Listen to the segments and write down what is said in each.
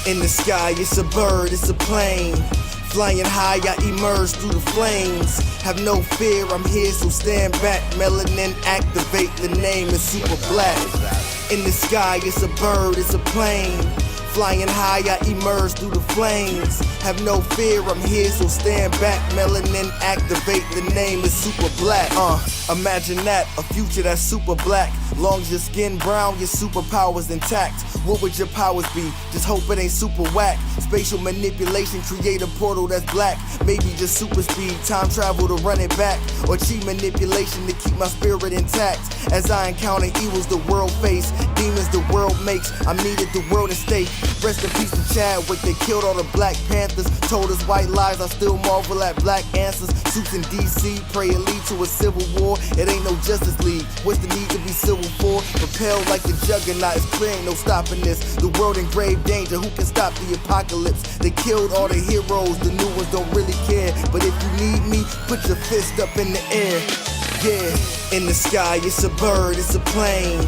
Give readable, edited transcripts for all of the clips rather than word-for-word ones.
In the sky, it's a bird, it's a plane. Flying high, I emerge through the flames. Have no fear, I'm here, so stand back. Melanin activate, the name is super black. In the sky, it's a bird, it's a plane. Flying high, I emerge through the flames. Have no fear, I'm here, so stand back. Melanin activate, the name is super black. Imagine that, a future that's super black. Long as your skin brown, your superpowers intact. What would your powers be? Just hope it ain't super whack. Spatial manipulation, create a portal that's black. Maybe just super speed, time travel to run it back. Or cheat manipulation to keep my spirit intact. As I encounter evils the world face, demons the world makes, I'm needed the world at stake. Rest in peace to Chadwick, they killed all the Black Panthers. Told us white lies, I still marvel at black answers. Suits in DC, pray it lead to a civil war. It ain't no Justice League, what's the need to be civil for? Propelled like the juggernaut, it's clear ain't no stopping this. The world in grave danger, who can stop the apocalypse? They killed all the heroes, the new ones don't really care. But if you need me, put your fist up in the air. Yeah, in the sky, it's a bird, it's a plane.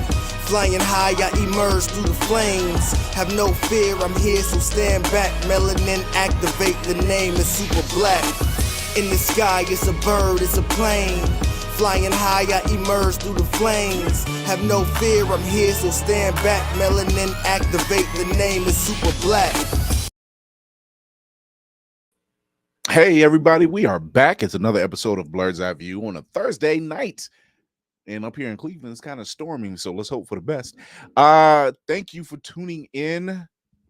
Flying high, I emerge through the flames. Have no fear, I'm here, so stand back. Melanin activate, the name is super black. In the sky, it's a bird, it's a plane. Flying high, I emerge through the flames. Have no fear, I'm here, so stand back. Melanin activate, the name is super black. Hey everybody, we are back. It's another episode of Blerd's Eye View on a Thursday night. And up here in Cleveland, it's kind of storming, so let's hope for the best. Thank you for tuning in,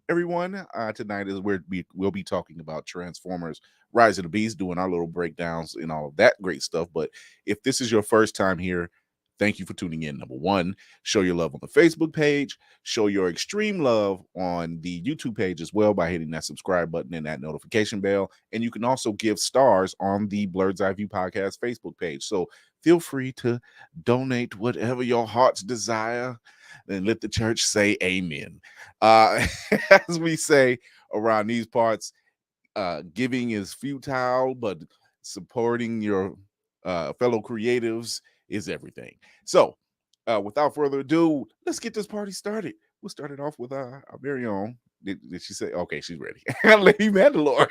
everyone. Tonight is where we'll be talking about Transformers Rise of the Beast, doing our little breakdowns and all of that great stuff. But if this is your first time here, thank you for tuning in. Number one, show your love on the Facebook page. Show your extreme love on the YouTube page as well by hitting that subscribe button and that notification bell. And you can also give stars on the Blerd's Eye View Podcast Facebook page. So feel free to donate whatever your heart's desire and let the church say amen. As we say around these parts, giving is futile, but supporting your fellow creatives is everything. So without further ado, let's get this party started. We'll start it off with our very own. Did she say? Okay, she's ready. Lady Mandalore.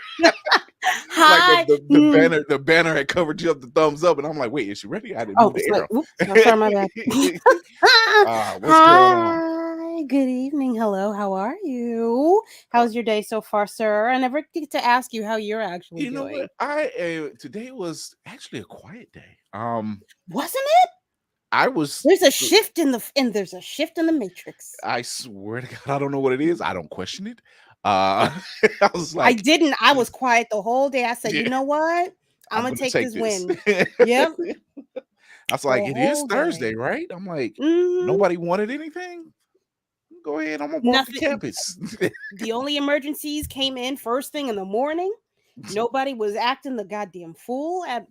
Hi. Like the banner had covered you up the thumbs up, and I'm like, wait, is she ready? I didn't move the arrow. Like, sorry, my bad. What's going on? Good evening. Hello. How are you? How's your day so far, sir? I never get to ask you how you're actually doing. You know what? Today was actually a quiet day. Wasn't it? There's a shift in the matrix. I swear to God, I don't know what it is. I don't question it. I was like, I was quiet the whole day. I said, you know what? I'm gonna take this win. Yep. I was like, it is Thursday, right? I'm like, nobody wanted anything. Go ahead, I'm gonna walk the campus. The only emergencies came in first thing in the morning. Nobody was acting the goddamn fool at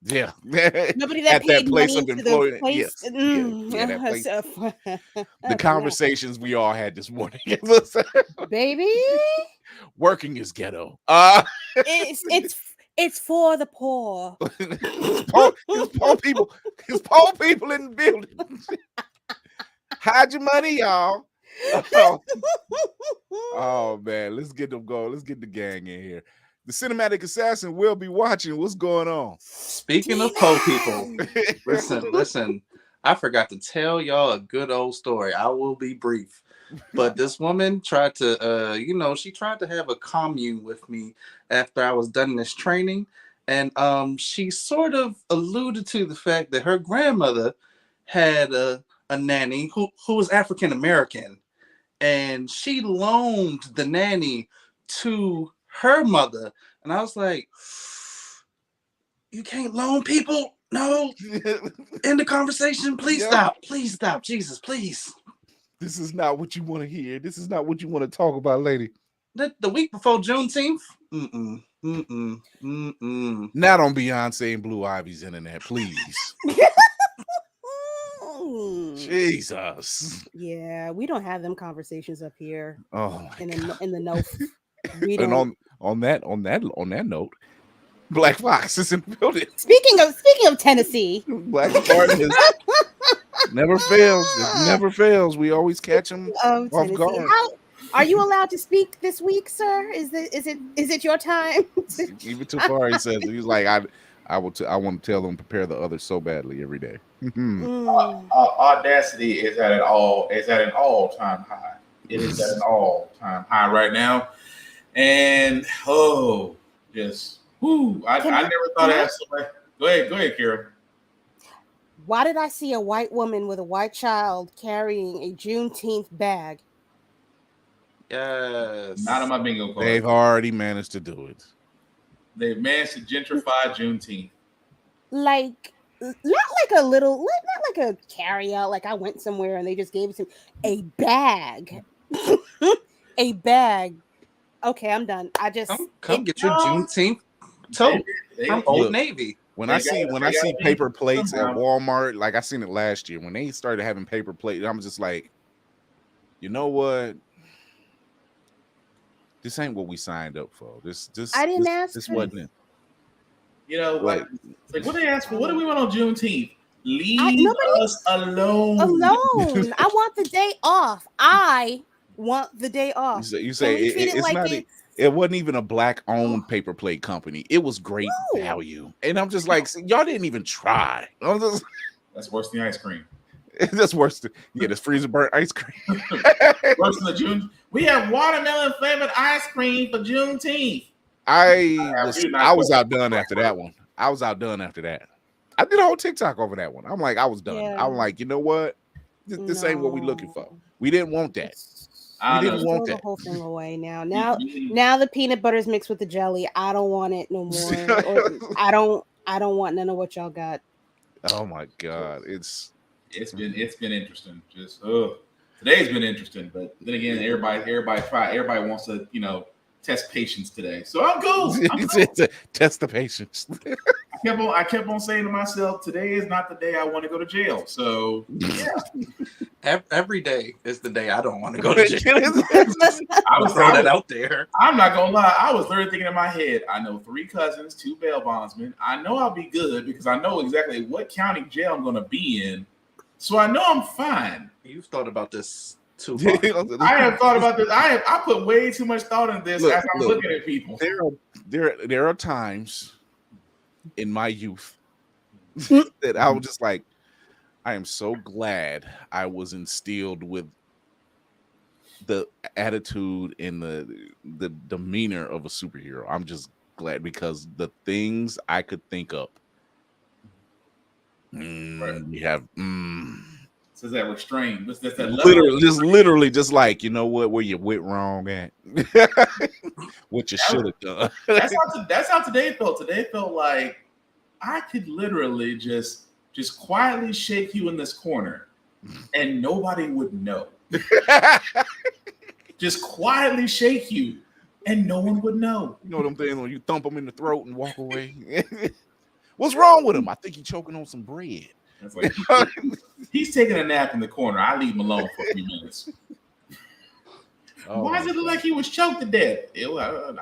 yeah. Nobody that at paid that place money of to the employment. place. Yeah, that place. The conversations we all had this morning. Baby, working is ghetto. It's for the poor. It's poor people in the building. Hide your money, y'all. Oh man, let's get them going. Let's get the gang in here. The cinematic assassin will be watching. What's going on? Speaking of poor people, listen. I forgot to tell y'all a good old story. I will be brief. But this woman tried to, she tried to have a commune with me after I was done this training. And she sort of alluded to the fact that her grandmother had a nanny who was African American. And she loaned the nanny to her mother. And I was like, you can't loan people? No. End the conversation. Please stop. Please stop. Jesus, please. This is not what you want to hear. This is not what you want to talk about, lady. The week before Juneteenth? Not on Beyonce and Blue Ivy's internet, please. Jesus. Yeah, we don't have them conversations up here. Oh, in the know. We and don't. on that note, Black Fox is in the building. Speaking of Tennessee, Black Spartan never fails. It never fails. We always catch him off guard. Are you allowed to speak this week, sir? Is it your time? Even too far, he says. He's like, I want to tell them prepare the others so badly every day. Audacity is at an all-time high. It is at an all-time high right now, and just I never thought I'd ask somebody. Go ahead, Kira. Why did I see a white woman with a white child carrying a Juneteenth bag? Yes. Not on my bingo card. They've already managed to do it. They've managed to gentrify Juneteenth. Like, not like a carry-out, like I went somewhere and they just gave it to me. A bag. A bag. Okay, I'm done. Come get your Juneteenth tote from Old Navy. When I see paper plates at Walmart, like I seen it last year, when they started having paper plates, I'm just like, you know what? This ain't what we signed up for. I didn't ask. This wasn't it. You know, like what they asked for? What do we want on Juneteenth? Leave us alone. Alone. I want the day off. I want the day off. You say it's not. It wasn't even a black-owned paper plate company. It was great value, and I'm just like, y'all didn't even try. That's worse than ice cream. That's worse than this freezer burnt ice cream. Worse than the June. We have watermelon flavored ice cream for Juneteenth. I was outdone after that one. I was outdone after that. I did a whole TikTok over that one. I'm like, I was done. Yeah. I'm like, you know what? This ain't what we looking for. We didn't want that. We didn't want that. The whole thing away now. Now the peanut butter is mixed with the jelly. I don't want it no more. I don't want none of what y'all got. Oh my God, it's been interesting. Just today's been interesting, but then again, everybody wants to test patience today. So I'm cool. Test the patience. I kept on saying to myself, today is not the day I want to go to jail. So yeah. Every day is the day I don't want to go to jail. I was throwing that out there. I'm not gonna lie. I was literally thinking in my head, I know 3 cousins, 2 bail bondsmen. I know I'll be good because I know exactly what county jail I'm gonna be in. So I know I'm fine. You've thought about this too. I have thought about this. I put way too much thought in this as I'm looking at people. There are times in my youth that I was just like, I am so glad I was instilled with the attitude and the demeanor of a superhero. I'm just glad because the things I could think of. We have So that restraint. That's that literally just like, you know what, where you went wrong at. What you should have done. That's how today felt. Today felt like I could literally just quietly shake you in this corner and nobody would know. Just quietly shake you and no one would know. You know what I'm saying? When you thump them in the throat and walk away. What's wrong with him? I think he's choking on some bread. That's like, he's taking a nap in the corner. I leave him alone for a few minutes. Why does it look like he was choked to death? You know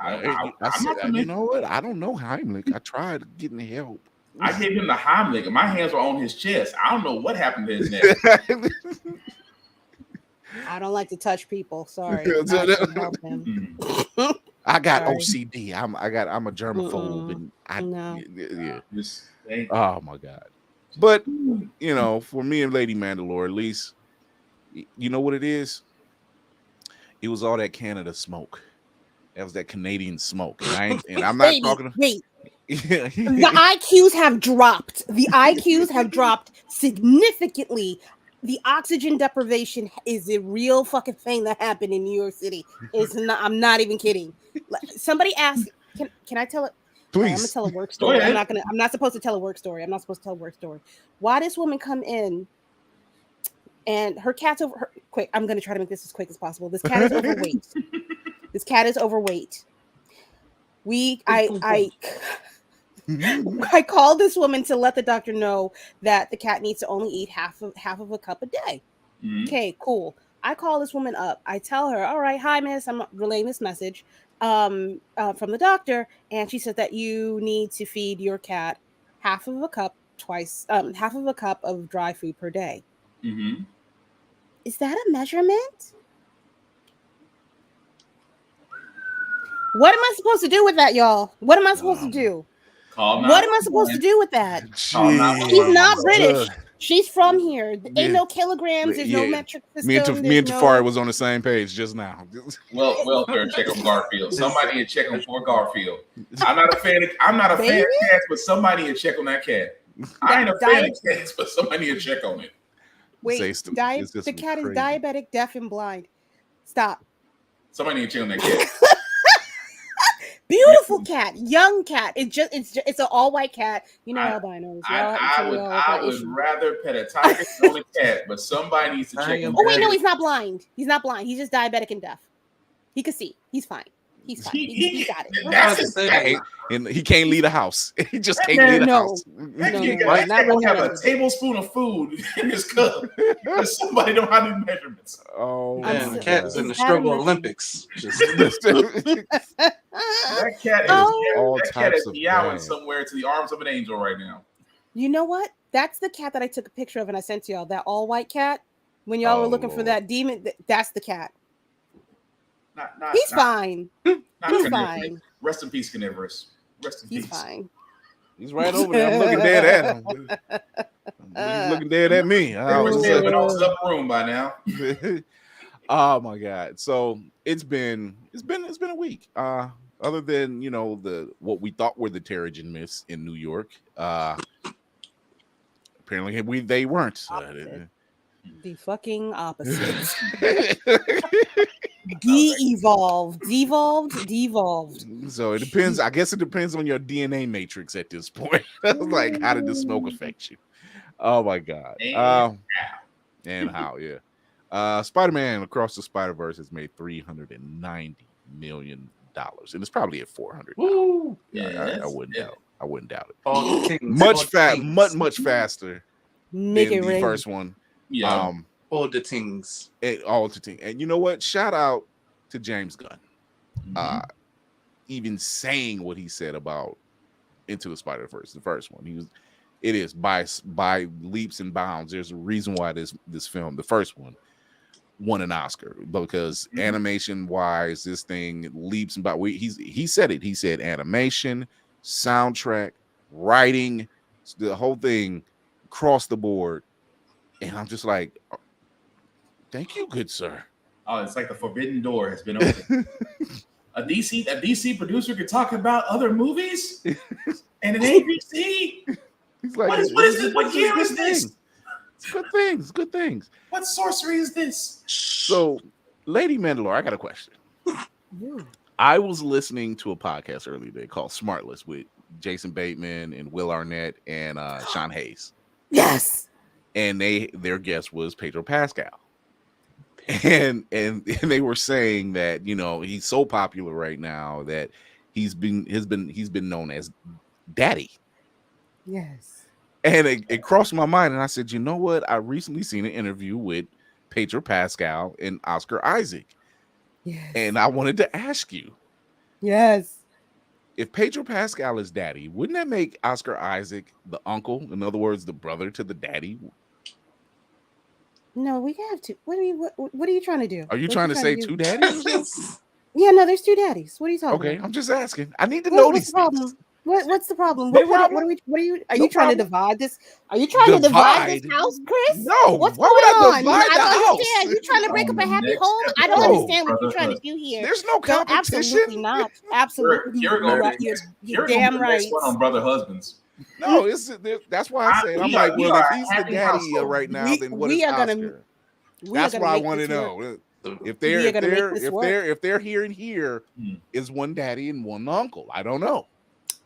what? I don't know Heimlich. I tried getting help. I gave him the Heimlich, and my hands were on his chest. I don't know what happened to his neck. I don't like to touch people. Sorry. I got OCD. I'm a germaphobe, and oh my God. But for me and Lady Mandalore, at least, you know what it is? It was all that Canada smoke. That was that Canadian smoke. And I'm not talking. Wait. The IQs have dropped. The IQs have dropped significantly. The oxygen deprivation is a real fucking thing that happened in New York City. It's not. I'm not even kidding. Somebody asked, "Can I tell it?" Please. I'm gonna tell a work story. I'm not supposed to tell a work story. Why this woman come in and her cat's over? Quick, I'm gonna try to make this as quick as possible. This cat is overweight. I called this woman to let the doctor know that the cat needs to only eat half of a cup a day. Mm-hmm. Okay, cool. I call this woman up. I tell her, all right, hi, miss. I'm relaying this message from the doctor. And she said that you need to feed your cat half of a cup of dry food per day. Mm-hmm. Is that a measurement? What am I supposed to do with that, y'all? What am I supposed to do? Call What am I supposed to do with that? Jeez. She's not British. She's from here. Yeah. Ain't no kilograms. There's no Yeah. metric Me system. and Tafari was on the same page just now. Well, sir, check on Garfield. Somebody need to check on poor Garfield. I'm not a fan of cats, but somebody need to check on that cat. I ain't a fan of cats, but somebody need to check on it. Wait, the cat is diabetic, deaf, and blind. Stop. Somebody need to check on that cat. Beautiful cat, young cat. It's an all white cat. You know albinos. I would rather pet a tiger than a cat, but somebody needs to check on. Oh wait, no, he's not blind. He's not blind. He's just diabetic and deaf. He can see. He's fine. He's fine. He got it. That's and he can't leave the house. He just can't leave the house. Right now, we have a tablespoon of food in his cup because somebody don't have any measurements. Oh, man, the cat is in the struggle Olympics. That cat is meowing somewhere to the arms of an angel right now. You know what? That's the cat that I took a picture of and I sent to y'all. That all white cat. When y'all were looking for that demon, that's the cat. He's fine. He's fine. Rest in peace, Carnivorous. Rest in peace. He's fine. He's right over there. I'm looking dead at him. He's looking dead at me. I was in the room by now. Oh my God! So it's been a week. Other than what we thought were the Terrigen myths in New York. Apparently they weren't. The fucking opposite. Devolved. So it depends. I guess it depends on your DNA matrix at this point. Like, how did the smoke affect you? Oh my God. And how? Yeah. Spider-Man Across the Spider-Verse has made $390 million, and it's probably at 400. Yeah, I wouldn't doubt. I wouldn't doubt it. Much faster than the first one. Yeah. All the things. And you know what? Shout out to James Gunn. Even saying what he said about Into the Spider-Verse, the first one. It is by leaps and bounds. There's a reason why this film, the first one, won an Oscar, because animation wise, this thing leaps and bounds. He said it. He said animation, soundtrack, writing, the whole thing across the board. And I'm just like, thank you, good sir. Oh, it's like the forbidden door has been opened. a DC producer could talk about other movies and an ABC. He's like, what is this? What year is this? Good things. What sorcery is this? So, Lady Mandalore, I got a question. I was listening to a podcast earlier today called Smartless with Jason Bateman and Will Arnett and Sean Hayes. Yes. And their guest was Pedro Pascal. And they were saying that, he's so popular right now that he's been known as Daddy. Yes. And it crossed my mind, and I said, you know what? I recently seen an interview with Pedro Pascal and Oscar Isaac. Yes. And I wanted to ask you. Yes. If Pedro Pascal is daddy, wouldn't that make Oscar Isaac the uncle? In other words, the brother to the daddy? No, we have to. What are you trying to do? Are you trying to say two daddies? Yeah, no, there's two daddies. What are you talking about? Okay, I'm just asking. I need to know these things. What's the problem? What are you? Are you trying to divide this? Are you trying to divide this house, Chris? No. What's why going would I on? divide the I don't house? understand. You trying to break up a happy home? I don't understand what you're trying to do here. There's no competition. Absolutely not. Absolutely, you're damn right. On brother husbands. No, that's why I say I'm like, well, if he's the daddy right now, then what is Oscar? That's why I want to know. If they're here and here, is one daddy and one uncle? I don't know.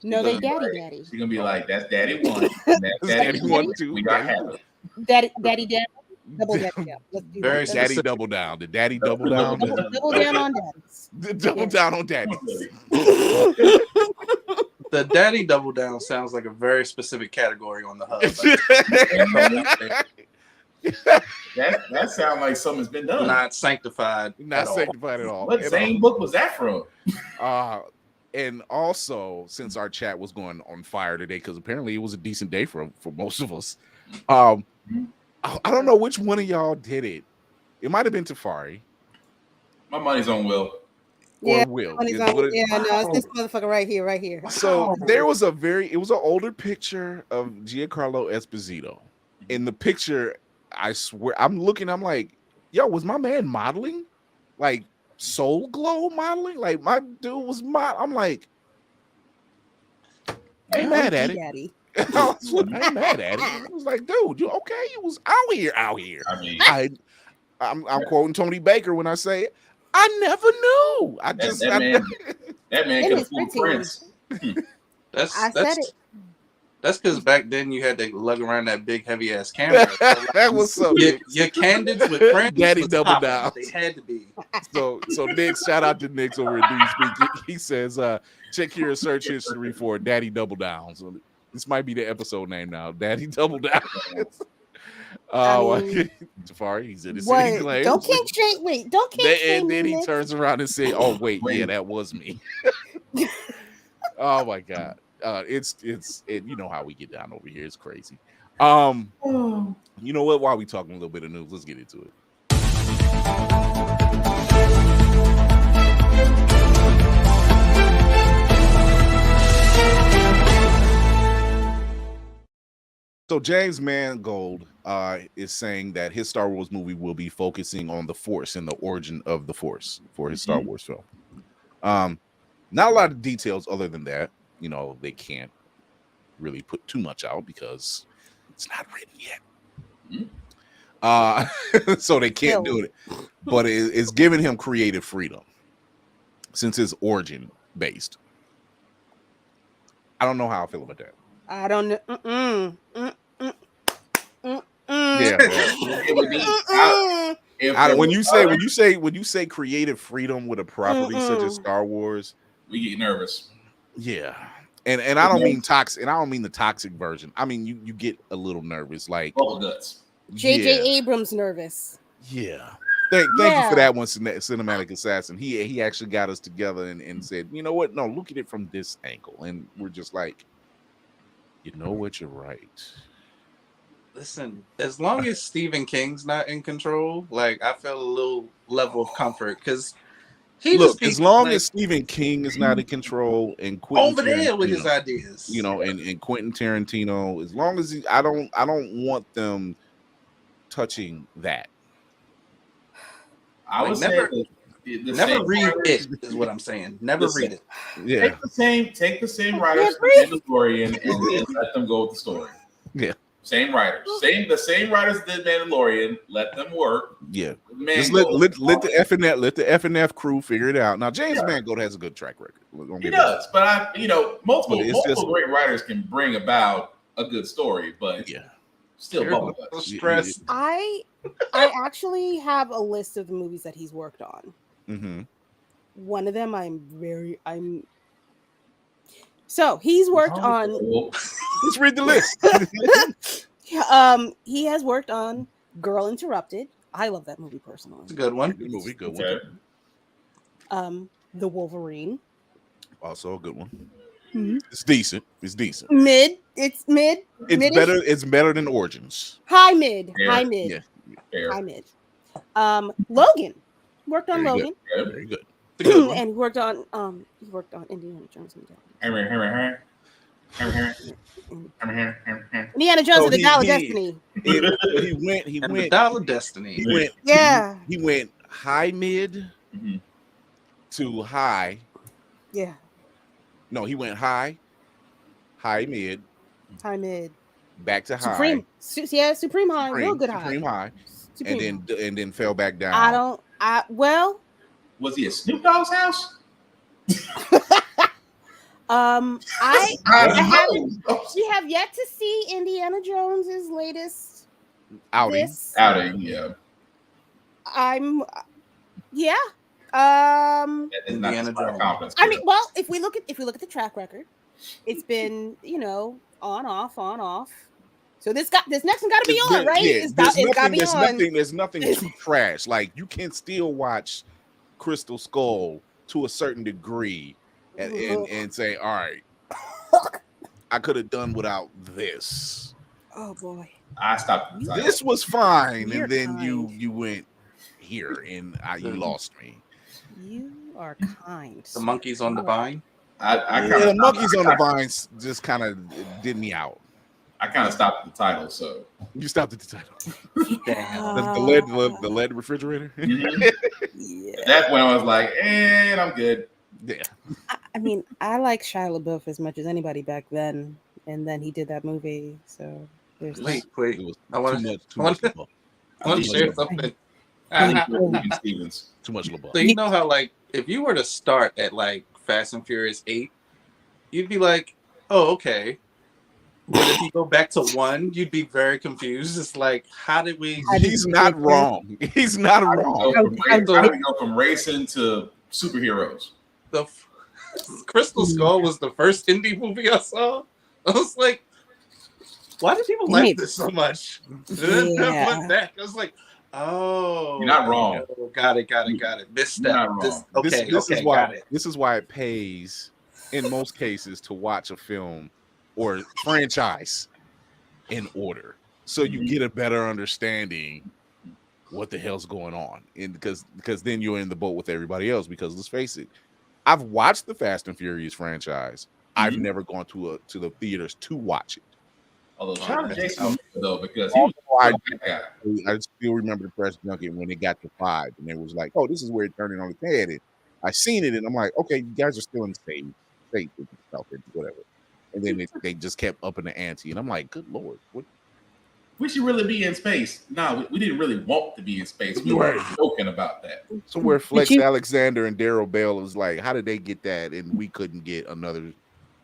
No, they daddy. She's gonna be like, that's daddy one, and that's daddy one, two. We got Hannah. Daddy double daddy. Very daddy double down. The daddy double down. Double down on daddies. Double down on daddies. The daddy double down sounds like a very specific category on the hub. That sounds like something's been done. Not sanctified. Not sanctified at all. What Zane book was that from? And also, since our chat was going on fire today, because apparently it was a decent day for most of us. I don't know which one of y'all did it. It might have been Tafari. My money's on Will. Yeah, will. on his It's own. what it- Yeah, no, it's this motherfucker right here, right here. So it was an older picture of Giancarlo Esposito. In the picture, I swear, I'm looking, I'm like, yo, was my man modeling? Like Soul Glow modeling? Like my dude was I'm like, I ain't mad at it. Daddy. I ain't mad at it. I was like, dude, you okay? You was out here. I mean, I'm quoting Tony Baker when I say, I never knew. that man could have fooled Prince. That's because back then you had to lug around that big heavy ass camera. So like, that was something. Your candids with Prince, Daddy was double popping. down. They had to be. So Nick, shout out to Nick's over at Do You Speak. He says, check your search history for Daddy Double Down. So this might be the episode name now. Daddy Double Down. Jafari, he's in the city. Like, don't kink shame. Wait, don't kink shame. And then he turns around and says, "Oh wait, yeah, that was me." Oh my god, it's you know how we get down over here. It's crazy. You know what? While we talking a little bit of news, let's get into it. So James Mangold is saying that his Star Wars movie will be focusing on the Force and the origin of the Force for his Star Wars film. Not a lot of details other than that. You know, they can't really put too much out because it's not written yet. So they can't do it. But it's giving him creative freedom since it's origin based. I don't know how I feel about that. I don't know. Yeah. When you say creative freedom with a property such as Star Wars, we get nervous. Yeah. And I don't mean toxic, and I don't mean the toxic version. I mean you get a little nervous, like bubble guts. J.J. Abrams nervous. Yeah. Thank you for that one, Cinematic Assassin. He actually got us together and said, you know what? No, look at it from this angle. And we're just like, you know what? You're right. Listen, as long as Stephen King's not in control, like I felt a little level of comfort because as long as Stephen King is not in control and Quentin over there with his ideas, you know, and Quentin Tarantino, as long as I don't want them touching that. I would never read writers, it is what I'm saying. Never read it. Yeah. Take the same writers from Mandalorian and let them go with the story. Yeah. Same writers. The same writers did Mandalorian. Let them work. Yeah. Just let the FNF crew figure it out. Now James Mangold has a good track record. He does, but multiple great writers can bring about a good story, but still bubble stress. I actually have a list of the movies that he's worked on. Mm-hmm. One of them so he's worked on. Let's read the list. He has worked on Girl Interrupted. I love that movie personally. It's a good one. Good movie. Good one. The Wolverine. Also a good one. Mm-hmm. It's decent. It's decent. Mid. It's mid. It's mid-ish. Better. It's better than Origins. High mid. Fair. High mid. Yeah. Fair. High mid. Logan. Worked on Very Logan. Good. Very good. And he worked on Indiana Jones and the Indiana Jones and the Dial of Destiny. He went the Dial of Destiny. He went high mid to high. Yeah. No, he went high mid, back to high. Supreme high, real good high. Supreme high. And then fell back down. Was he at Snoop Dogg's house? We have yet to see Indiana Jones's latest outing. Yeah. Indiana Jones. I mean, well, if we look at the track record, it's been on off. So this next one got to be on, right? Yeah, there's nothing It's- too trash. Like you can still watch Crystal Skull to a certain degree and say, all right, I could have done without this. Oh boy. I stopped. This was fine, You're and then kind. you went here and you lost me. You are kind. The monkeys on the vine. The monkeys on the vines just kind of did me out. I kind of stopped at the title, so you stopped at the title. Yeah. The lead refrigerator. Yeah. That's when I was like, I'm good. Yeah. I mean, I like Shia LaBeouf as much as anybody back then, and then he did that movie. So there's Wait. It was I want to share something. Stevens. Too much LaBeouf. So you know how, like, if you were to start at like Fast and Furious 8, you'd be like, oh, okay. But if you go back to 1, you'd be very confused. It's like, how did we? He's not wrong. He's not wrong. How do we go from racing to superheroes? The Crystal Skull was the first indie movie I saw. I was like, why do people like this so much? And then I went back. I was like, oh, you're not wrong. Got it. Misstep. This is why it pays in most cases to watch a film or franchise in order, so you get a better understanding what the hell's going on, and because then you're in the boat with everybody else. Because let's face it, I've watched the Fast and Furious franchise. I've never gone to the theaters to watch it. Although shout out Jason though, because I still remember the press junket when it got to 5, and it was like, oh, this is where it turned it on its head. And I seen it, and I'm like, okay, you guys are still in the same state with yourself and whatever. And then they just kept upping the ante, and I'm like, good Lord, what? We should really be in space. No, we didn't really want to be in space. We were joking about that. So where Flex Alexander and Daryl Bell is like, how did they get that, and we couldn't get another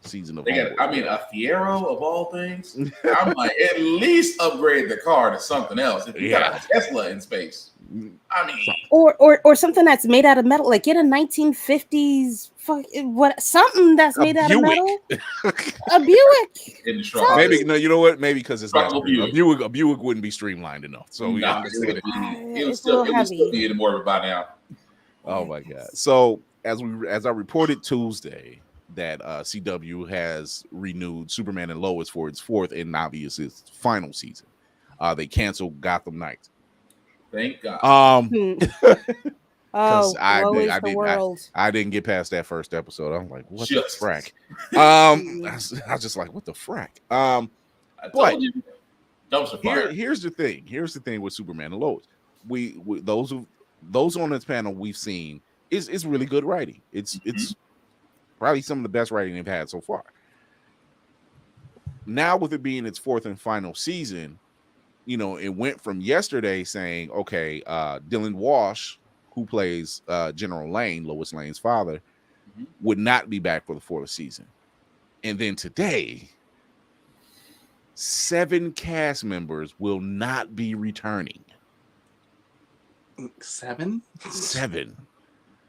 season of? A Fiero of all things. I'm like, at least upgrade the car to something else. If you got a Tesla in space, I mean, or something that's made out of metal, like get a 1950s something that's made out of metal. A Buick. Maybe no, you know what? Maybe because it's not a Buick wouldn't be streamlined enough. So it would still be in more by now. Oh my God! So as I reported Tuesday, that CW has renewed Superman and Lois for its 4th and obviously its final season. They canceled Gotham Knights. Thank God. Because I didn't get past that first episode. I'm like, what the frack? I was just like, what the frack? Here's the thing. Here's the thing with Superman and Lois. We those on this panel we've seen is really good writing. It's probably some of the best writing they've had so far. Now with it being its 4th and final season, you know, it went from yesterday saying, okay, Dylan Walsh, who plays General Lane, Lois Lane's father, would not be back for the 4th season. And then today, 7 cast members will not be returning. 7? 7.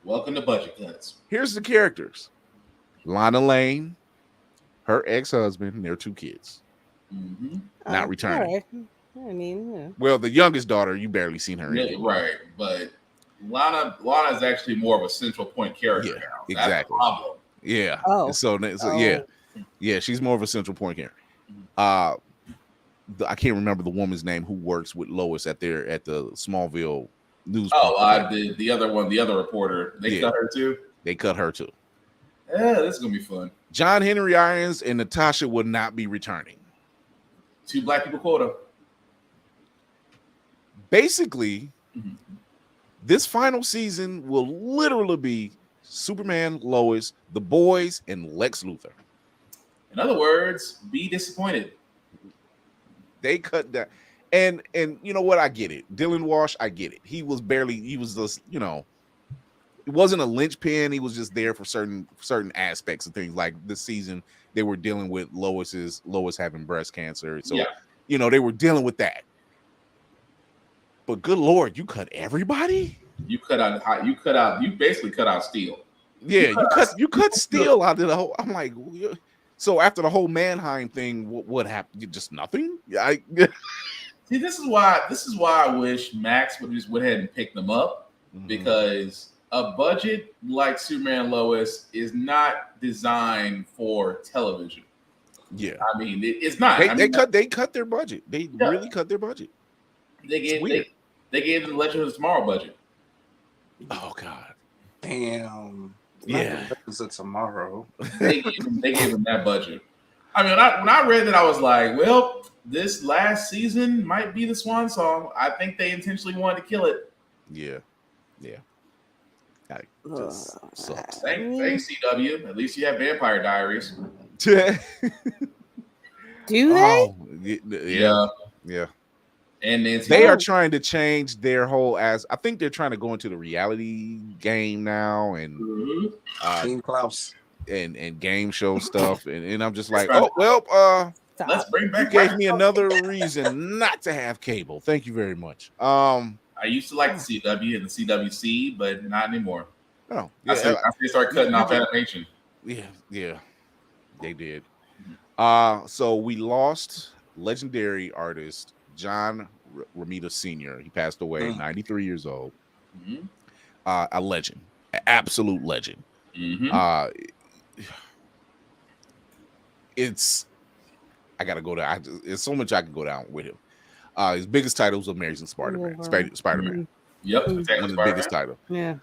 Welcome to budget cuts. Here's the characters. Lana Lane, her ex-husband, and their 2 kids. Not returning. Right. I mean, well, the youngest daughter, you barely seen her. Right, but Lana is actually more of a central point character now. That's exactly. The problem. Yeah. Yeah, she's more of a central point character. I can't remember the woman's name who works with Lois at the Smallville news. The other one, the other reporter, they cut her too. They cut her too. Yeah, this is gonna be fun. John Henry Irons and Natasha will not be returning. 2 black people quota. Basically, this final season will literally be Superman, Lois, the boys, and Lex Luthor. In other words, be disappointed. They cut that. And you know what? I get it. Dylan Walsh, I get it. He was just, you know, it wasn't a linchpin. He was just there for certain aspects of things. Like this season, they were dealing with Lois having breast cancer. So, you know, they were dealing with that. But good Lord, you cut everybody? You basically cut out Steel. Yeah, you cut Steel out of the whole. I'm like, so after the whole Mannheim thing, what happened? Just nothing? See, this is why I wish Max would just went ahead and pick them up, because a budget like Superman and Lois is not designed for television. Yeah, I mean it's not. They cut their budget. They really cut their budget. They gave them the Legend of Tomorrow budget. Oh God. Damn. Yeah. Is it tomorrow? They gave him that budget. I mean, when I read that, I was like, well, this last season might be the swan song. I think they intentionally wanted to kill it. Yeah. That just sucks. Thanks, CW. At least you have Vampire Diaries. Do they? Oh, yeah. And then They are trying to change their whole I think they're trying to go into the reality game now and Team Klaus and game show stuff. And I'm just like, right. oh well, let's bring back. you gave me another reason not to have cable. Thank you very much. I used to like the CW and the CWC, but not anymore. Oh, I said they start cutting off animation. Yeah, they did. So we lost legendary artist John Romita Sr. He passed away, 93 years old. A legend, an absolute legend. I gotta go down. There's so much I can go down with him. His biggest title was Amazing Spider-Man. Spider-Man. Yep, one of the biggest titles. Yeah.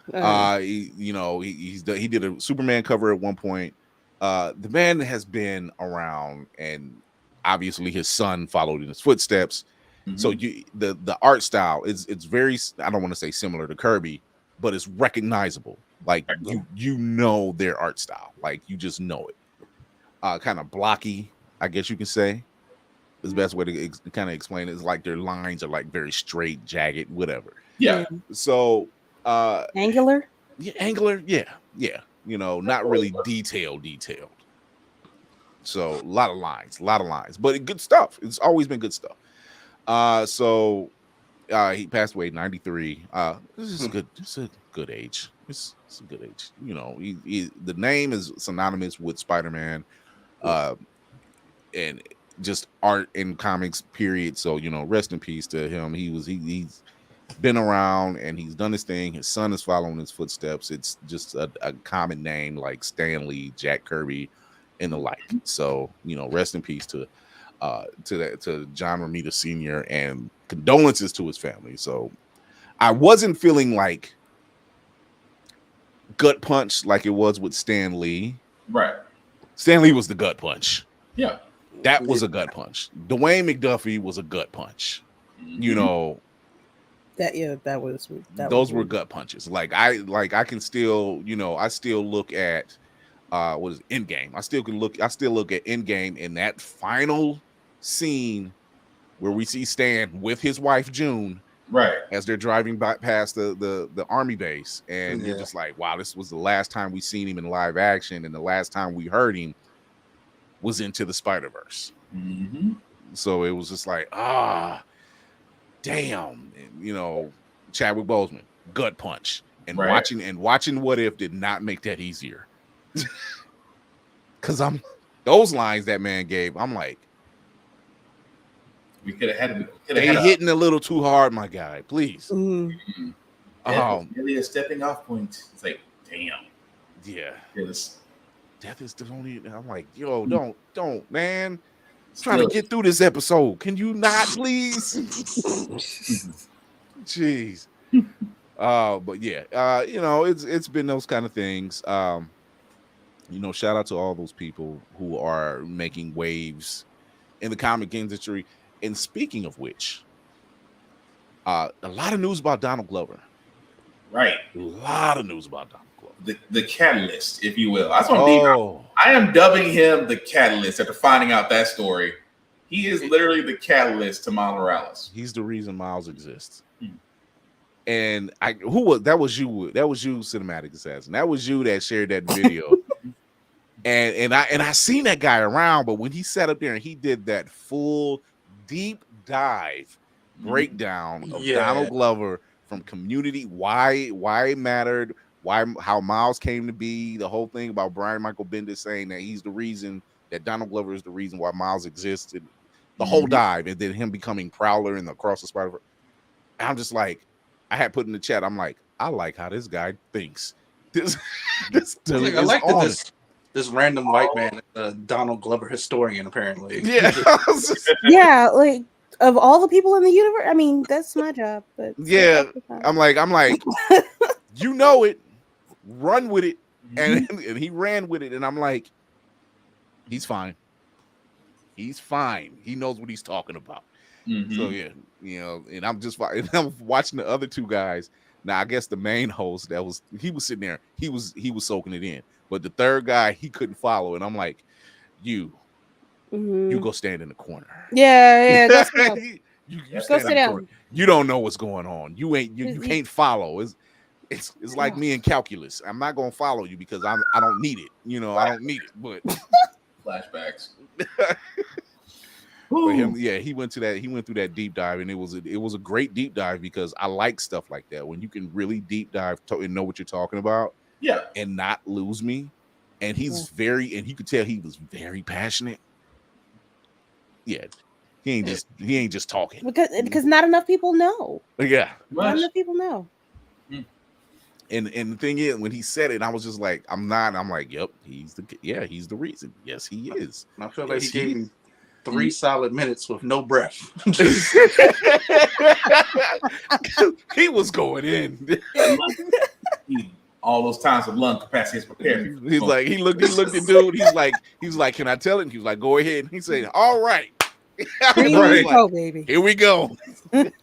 He did a Superman cover at one point. The man has been around, and obviously his son followed in his footsteps. So the art style it's very, I don't want to say similar to Kirby, but it's recognizable. Like you know their art style, like you just know it. Kind of blocky, I guess you can say. Is the best way to kind of explain it. Is like their lines are like very straight, jagged, whatever. Yeah. So Angular. Yeah, angular. Yeah. You know, not really detailed. So a lot of lines, but good stuff. It's always been good stuff. He passed away at 93. This is good. It's a good age. It's a good age. You know, the name is synonymous with Spider-Man, and just art in comics, period. So, you know, rest in peace to him. He's been around and he's done his thing. His son is following his footsteps. It's just a common name like Stan Lee, Jack Kirby, and the like. So, you know, rest in peace to John Romita Sr. and condolences to his family. So I wasn't feeling like gut punch like it was with Stan Lee. Right. Stan Lee was the gut punch. Yeah. That was a gut punch. Dwayne McDuffie was a gut punch. You know, those were gut punches. I can still, you know, I still look at what is it, Endgame. I still look at Endgame in that final scene where we see Stan with his wife June, right, as they're driving past the army base, and you're just like, wow, this was the last time we seen him in live action, and the last time we heard him was Into the Spider-Verse. So it was just like, damn, and, you know, Chadwick Boseman, gut punch, and watching What If did not make that easier. Because those lines that man gave, I'm like, we could have had hitting a little too hard, my guy. Please. Really a stepping off point. It's like, damn. Yeah. Death is the only. I'm like, yo, don't, man. I'm trying to get through this episode. Can you not, please? Jeez. But yeah, you know, it's been those kind of things. You know, shout out to all those people who are making waves in the comic industry. And speaking of which, a lot of news about Donald Glover. Right. A lot of news about Donald Glover. The catalyst, if you will. That's what I am dubbing him the catalyst after finding out that story. He is literally the catalyst to Miles Morales. He's the reason Miles exists. And that was you, Cinematic Assassin. That was you that shared that video. and I seen that guy around, but when he sat up there and he did that full deep dive breakdown of Donald Glover from Community, why it mattered, how Miles came to be, the whole thing about Brian Michael Bendis saying that he's the reason, that Donald Glover is the reason why Miles existed, the whole dive, and then him becoming Prowler in the Across the Spider-Verse. I'm just like, I had put in the chat, I'm like, I like how this guy thinks. This dude I like on that this random white man is a Donald Glover historian, apparently. Yeah. Yeah, like of all the people in the universe, I mean, that's my job. But yeah, I'm like, you know it. run with it. And he ran with it. And I'm like, he's fine. He's fine. He knows what he's talking about. So yeah, and I'm just I'm watching the other two guys. Now I guess the main host he was sitting there, he was soaking it in, but the third guy he couldn't follow, and I'm like, you go stand in the corner. Yeah, that's you go sit down. You don't know what's going on. You can't follow. It's like me in calculus. I'm not gonna follow you because I don't need it. I don't need it. But flashbacks. For him, he went through that deep dive, and it was a great deep dive because I like stuff like that when you can really deep dive and know what you're talking about, and not lose me. And he's and you could tell he was very passionate. Yeah, he ain't just talking because not enough people know. Yeah, not enough people know. And the thing is, when he said it, I was just like, I'm like, yep, he's the reason. Yes, he is. I feel like he gave me 3 solid minutes with no breath. He was going in. All those times of lung capacity is prepared. He's like, he looked at dude. He's like, can I tell it? He was like, go ahead. He said, all right. Here we go, baby. Here we go. It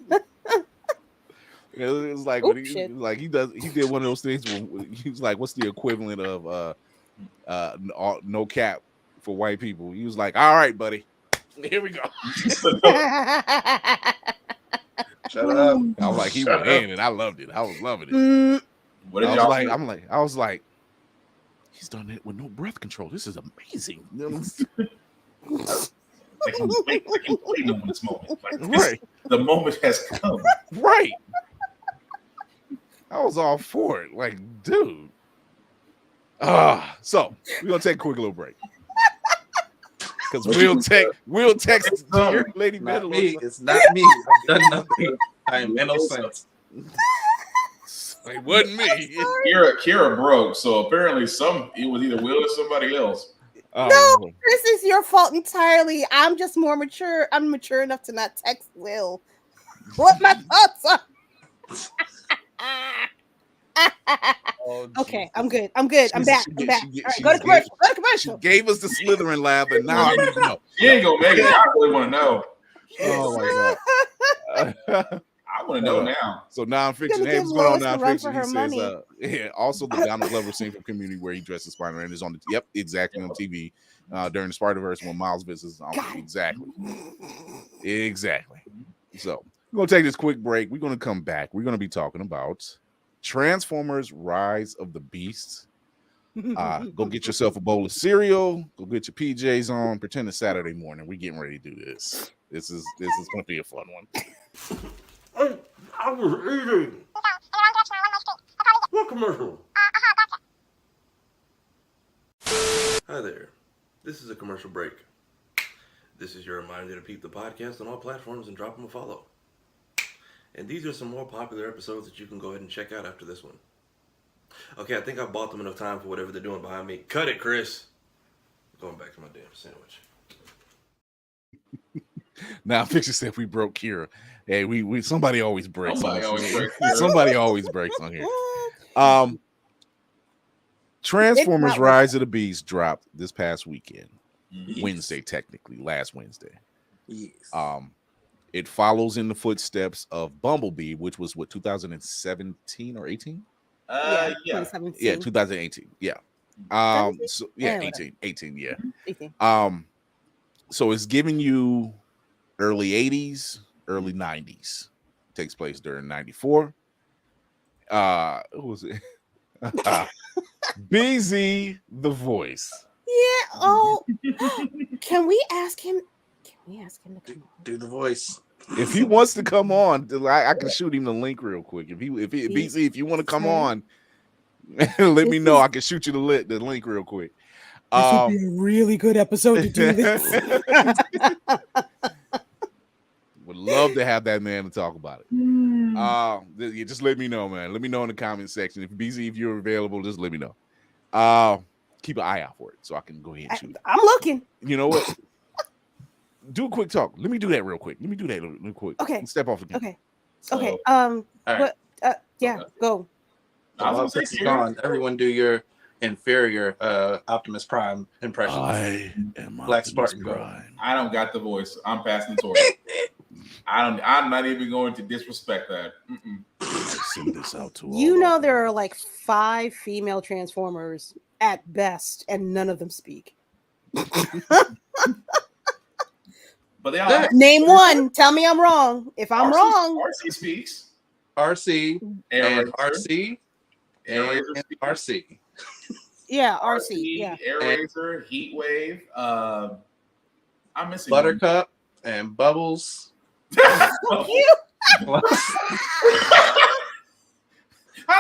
was like when he did one of those things where he was like, what's the equivalent of no cap for white people? He was like, all right, buddy. Here we go. Shut up. I was like, he went in, and I loved it. I was loving it. What did y'all think? I was like, he's done it with no breath control. This is amazing. Like he was waiting on this moment. Like, right. The moment has come. Right. I was all for it. Like, dude. So we're gonna take a quick little break. Because we'll text your lady Not Metal. me. It's not me. I've done nothing. I am innocent. It wasn't me. Kira broke, so apparently it was either Will or somebody else. No, this is your fault entirely. I'm just more mature. I'm mature enough to not text Will. What my thoughts are. Okay, I'm good. I'm back. I'm back. All right, go to commercial. She gave us the Slytherin laugh, and now I need to know. She ain't gonna make it. I really want to know. Oh my god. I want to know now. So nonfiction. Hey, what's going on nonfiction? He says, also the Donald Glover scene from Community where he dresses Spider-Man is on the exactly on TV during the Spider-Verse when Miles visits. Exactly. So we're gonna take this quick break. We're gonna come back. We're gonna be talking about Transformers: Rise of the Beasts. Go get yourself a bowl of cereal. Go get your PJs on. Pretend it's Saturday morning. We're getting ready to do this. This is gonna be a fun one. I was eating. What commercial? Hi there. This is a commercial break. This is your reminder to peep the podcast on all platforms and drop them a follow. And these are some more popular episodes that you can go ahead and check out after this one. Okay, I think I've bought them enough time for whatever they're doing behind me. Cut it, Chris. I'm going back to my damn sandwich. Now, Fiction said we broke Kira. Hey, we somebody always breaks. Somebody always breaks on here. Transformers: Rise of the Beast dropped this past weekend. Yes. Wednesday, technically, last Wednesday. Yes. It follows in the footsteps of Bumblebee, which was 2017 or 18? Yeah. 2017. Yeah, 2018. Yeah. 18. Yeah. 18. So it's giving you early 80s, early 90s. Takes place during 94. Who was it? BZ the Voice. Yeah. Oh, can we ask him? To come on? Do the voice. If he wants to come on, I can shoot him the link real quick. If BZ, if you want to come on, let me know. I can shoot you the link real quick. This would be a really good episode to do this. Would love to have that man to talk about it. Just let me know, man. Let me know in the comment section. If BZ, if you're available, just let me know. Keep an eye out for it so I can go ahead and shoot it. I'm looking. You know what? Do a quick talk. Let me do that real quick. Okay. Step off again. Okay. So, Okay. right. Yeah. Go. I was gonna say, Sean, everyone do your inferior Optimus Prime impression. I am Black Optimus Spartan go. Prime. I don't got the voice. I'm passing the torch. I'm not even going to disrespect that. Send this out to all. You know, there are like 5 female Transformers at best, and none of them speak. But they all Name one. Tell me I'm wrong. If I'm wrong, RC speaks. RC and RC and RC. Yeah, RC. Yeah. Air Razor, Heat Wave. I'm missing Buttercup and Bubbles. How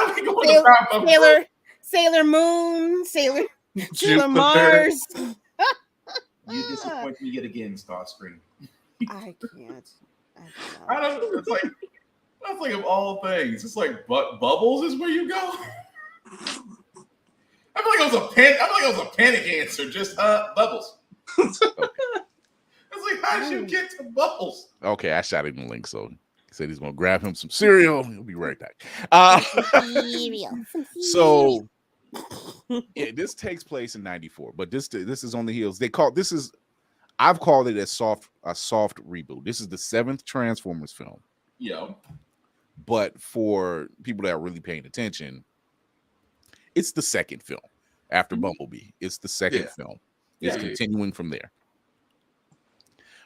do we go into Sailor Moon, Sailor Jupiter. Mars. You disappoint me yet again, Starscream. I can't. I don't know. It's like that's like of all things. It's like Bubbles is where you go. I feel like it was a panic answer. Just Bubbles. It's like, how did you get to Bubbles? Okay, I shot him the link, so he said he's gonna grab him some cereal. He'll be right back. So yeah, this takes place in '94, but this is on the heels. I've called it a soft reboot. This is the 7th Transformers film. Yeah. But for people that are really paying attention, it's the 2nd film after Bumblebee. It's the 2nd film. It's continuing from there.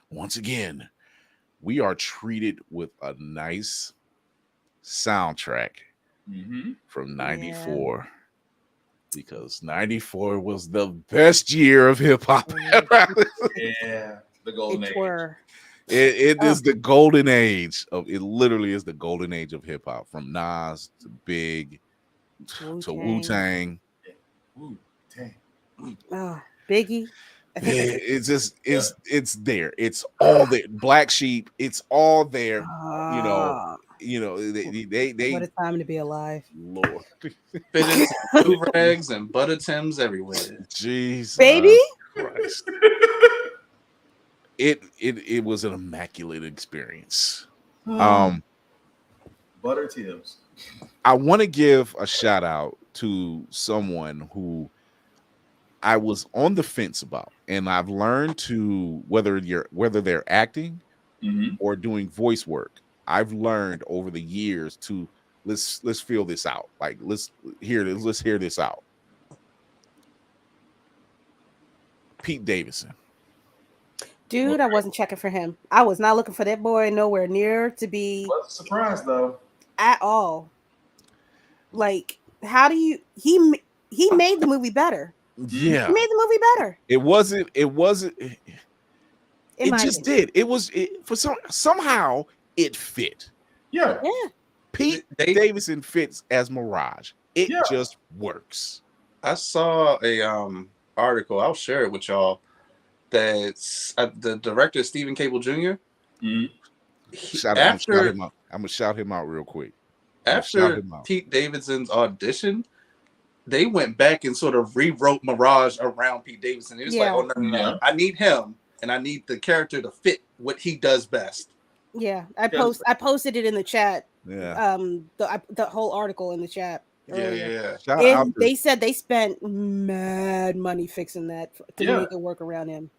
Once again, we are treated with a nice soundtrack from '94 because '94 was the best year of hip hop. Yeah, the golden age. It is the golden age of it. Literally is the golden age of hip hop, from Nas to Big to Wu-Tang. Wu-Tang. Biggie. It's just it's there. It's all there. Black Sheep. It's all there. You know. They. What a time to be alive. Lord. Fitted blue rags and butter Tims everywhere. Jesus, baby. Christ. It was an immaculate experience. Butter Tims. I want to give a shout out to someone who I was on the fence about, and I've learned to whether they're acting or doing voice work. I've learned over the years to let's feel this out. Like let's hear this out. Pete Davidson. Dude, I wasn't checking for him. I was not looking for that boy nowhere near to be. Wasn't surprised though. At all. Like, how do you? He made the movie better. Yeah, he made the movie better. It wasn't. It just did. Somehow it fit. Yeah. Pete Davidson fits as Mirage. It just works. I saw a article. I'll share it with y'all. That's the director Stephen Cable Jr. I'm gonna shout him out real quick. After Pete Davidson's audition, they went back and sort of rewrote Mirage around Pete Davidson. It was like, oh no, I need him, and I need the character to fit what he does best. Yeah, I posted it in the chat. Yeah, the whole article in the chat. Yeah. They said they spent mad money fixing that to make it work around him.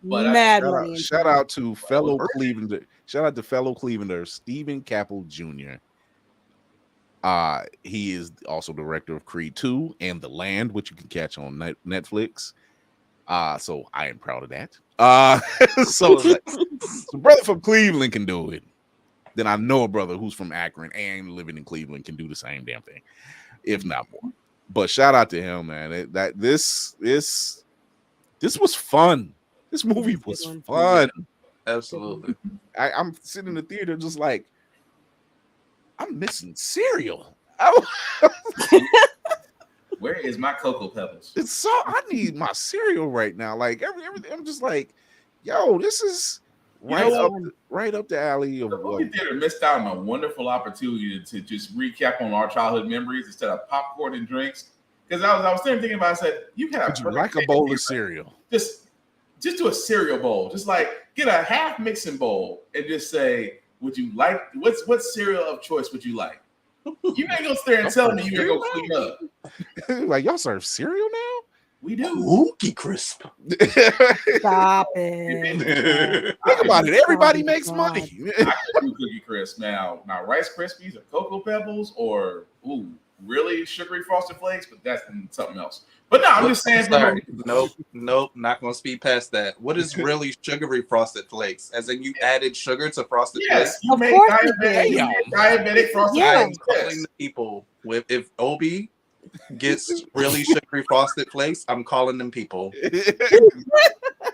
Money. Shout out to fellow Clevelander. Shout out to fellow Clevelander Stephen Capel Jr. He is also director of Creed 2 and The Land, which you can catch on Netflix. So I am proud of that. So a brother from Cleveland can do it. Then I know a brother who's from Akron and living in Cleveland can do the same damn thing, if not more. But shout out to him, man. This was fun. This movie was fun. Absolutely. I'm sitting in the theater just like, I'm missing cereal. Where is my Cocoa Pebbles? I need my cereal right now. Like everything, I'm just like, yo, this is right up the alley of the movie theater missed out on a wonderful opportunity to just recap on our childhood memories instead of popcorn and drinks. Because I was thinking about, I said, you like a bowl of cereal. Just do a cereal bowl. Just like get a half mixing bowl and just say, would you like what cereal of choice would you like? You ain't gonna stare and tell me you ain't gonna clean up. Like, y'all serve cereal now? We do. Cookie Crisp. Stop it. Think about it. Everybody Oh, makes God. money. I could do Cookie Crisp now. Rice Krispies or Cocoa Pebbles or really sugary Frosted Flakes, but that's something else. But no, I'm just saying. Sorry. Nope. Not gonna speed past that. What is really sugary Frosted Flakes? As in, you added sugar to Frosted Flakes? Yes, you Of made course you diabetic Frosted Yeah. Flakes. I'm calling the people with if Obi gets really sugary Frosted Flakes, I'm calling them people.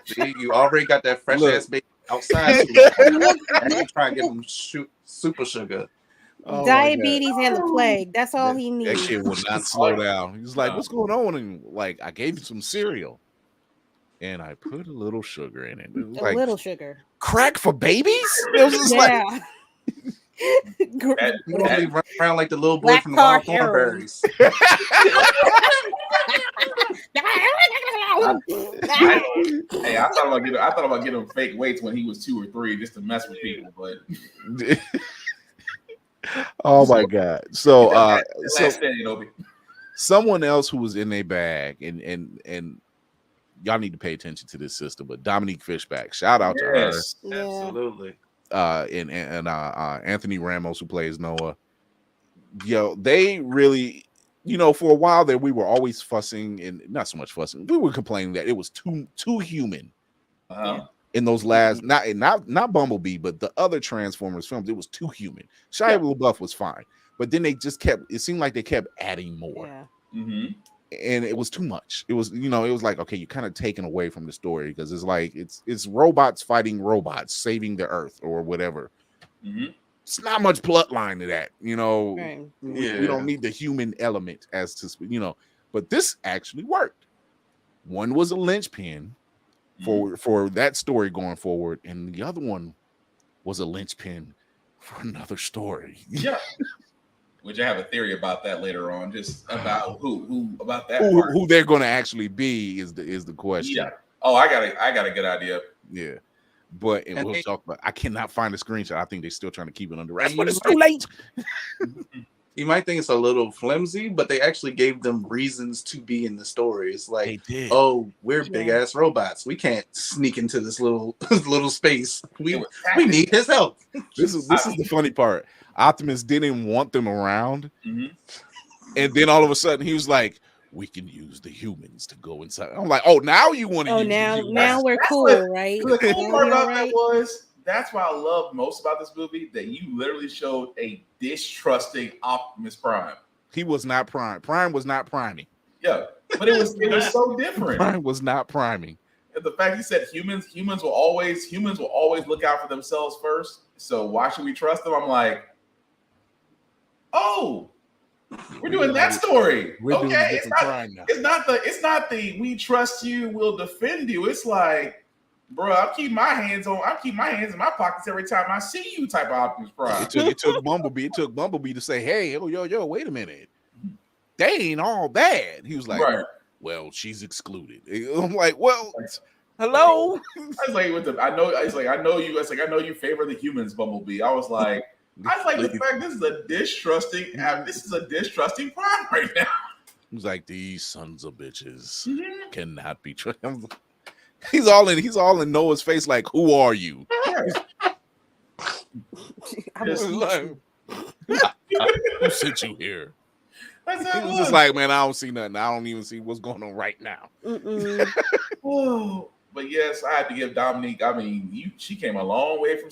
See, you already got that fresh ass baby outside. And you try to give them super sugar. Oh, Diabetes and the plague. That's all he that needs. shit will not slow down. He's like, what's going on? And like, I gave you some cereal and I put a little sugar in it. It was A like, little sugar. crack for babies? It was just like, Yeah. You only run around like the little boy Black from the tar Wild heroin. Thornberries. Hey, I thought about getting him fake weights when he was 2 or 3 just to mess with people, but oh my God. So Obi. someone else who was in a bag, and y'all need to pay attention to this sister, but Dominique Fishback, shout out to her. Yeah. Absolutely. And Anthony Ramos, who plays Noah. Yo, they really, for a while there, we were always fussing, and not so much fussing. We were complaining that it was too human in those last, not Bumblebee, but the other Transformers films. It was too human. Shia LaBeouf was fine, but then they just it seemed like they kept adding more. Yeah. Mm-hmm. And it was too much. It was, it was like, okay, you're kind of taken away from the story because it's like it's robots fighting robots, saving the Earth or whatever. Mm-hmm. It's not much plot line to that, Right. We don't need the human element as to, but this actually worked. One was a linchpin for that story going forward, and the other one was a linchpin for another story. Yeah. Which I have a theory about that later on, just about who about that who they're going to actually be is the question. Yeah. Oh, I got a good idea. Yeah. But And we'll talk about. I cannot find a screenshot. I think they're still trying to keep it under wraps, And but you it's too late. You might think it's a little flimsy, but they actually gave them reasons to be in the story. It's like, They did. oh, we're big ass robots. We can't sneak into this little space. We need his help. This is the funny part. Optimus didn't want them around, Mhm. and then all of a sudden he was like, "We can use the humans to go inside." I'm like, "Oh, now you want to?" Oh, use now the humans. now we're That's cool, what- right? The cool Now part we're about right. that was that's what I love most about this movie, that you literally showed a distrusting Optimus Prime. He was not prime. Prime was not priming. Yeah, but it was so different. Prime was not priming. And the fact he said humans will always look out for themselves first. So why should we trust them? I'm like, oh, we're doing that story. We're doing a Okay, different Prime now. it's not the we trust you, we'll defend you. It's like, bro, I keep my hands in my pockets every time I see you type of Optimus Prime. It took Bumblebee. It took Bumblebee to say, "Hey, yo, wait a minute. They ain't all bad." He was like, Right. "Well, she's excluded." I'm like, "Well, hello." I was like, I know you favor the humans, Bumblebee. I was like, the fact this is a distrusting Prime right now. He was like, "These sons of bitches Mhm. cannot be trusted." He's all in Noah's face, like, "Who are you?" Like, who sent you here? That's He how it was just like, "Man, I don't see nothing. I don't even see what's going on right now." Mm-mm. Oh, but yes, I had to give Dominique. I mean, she came a long way from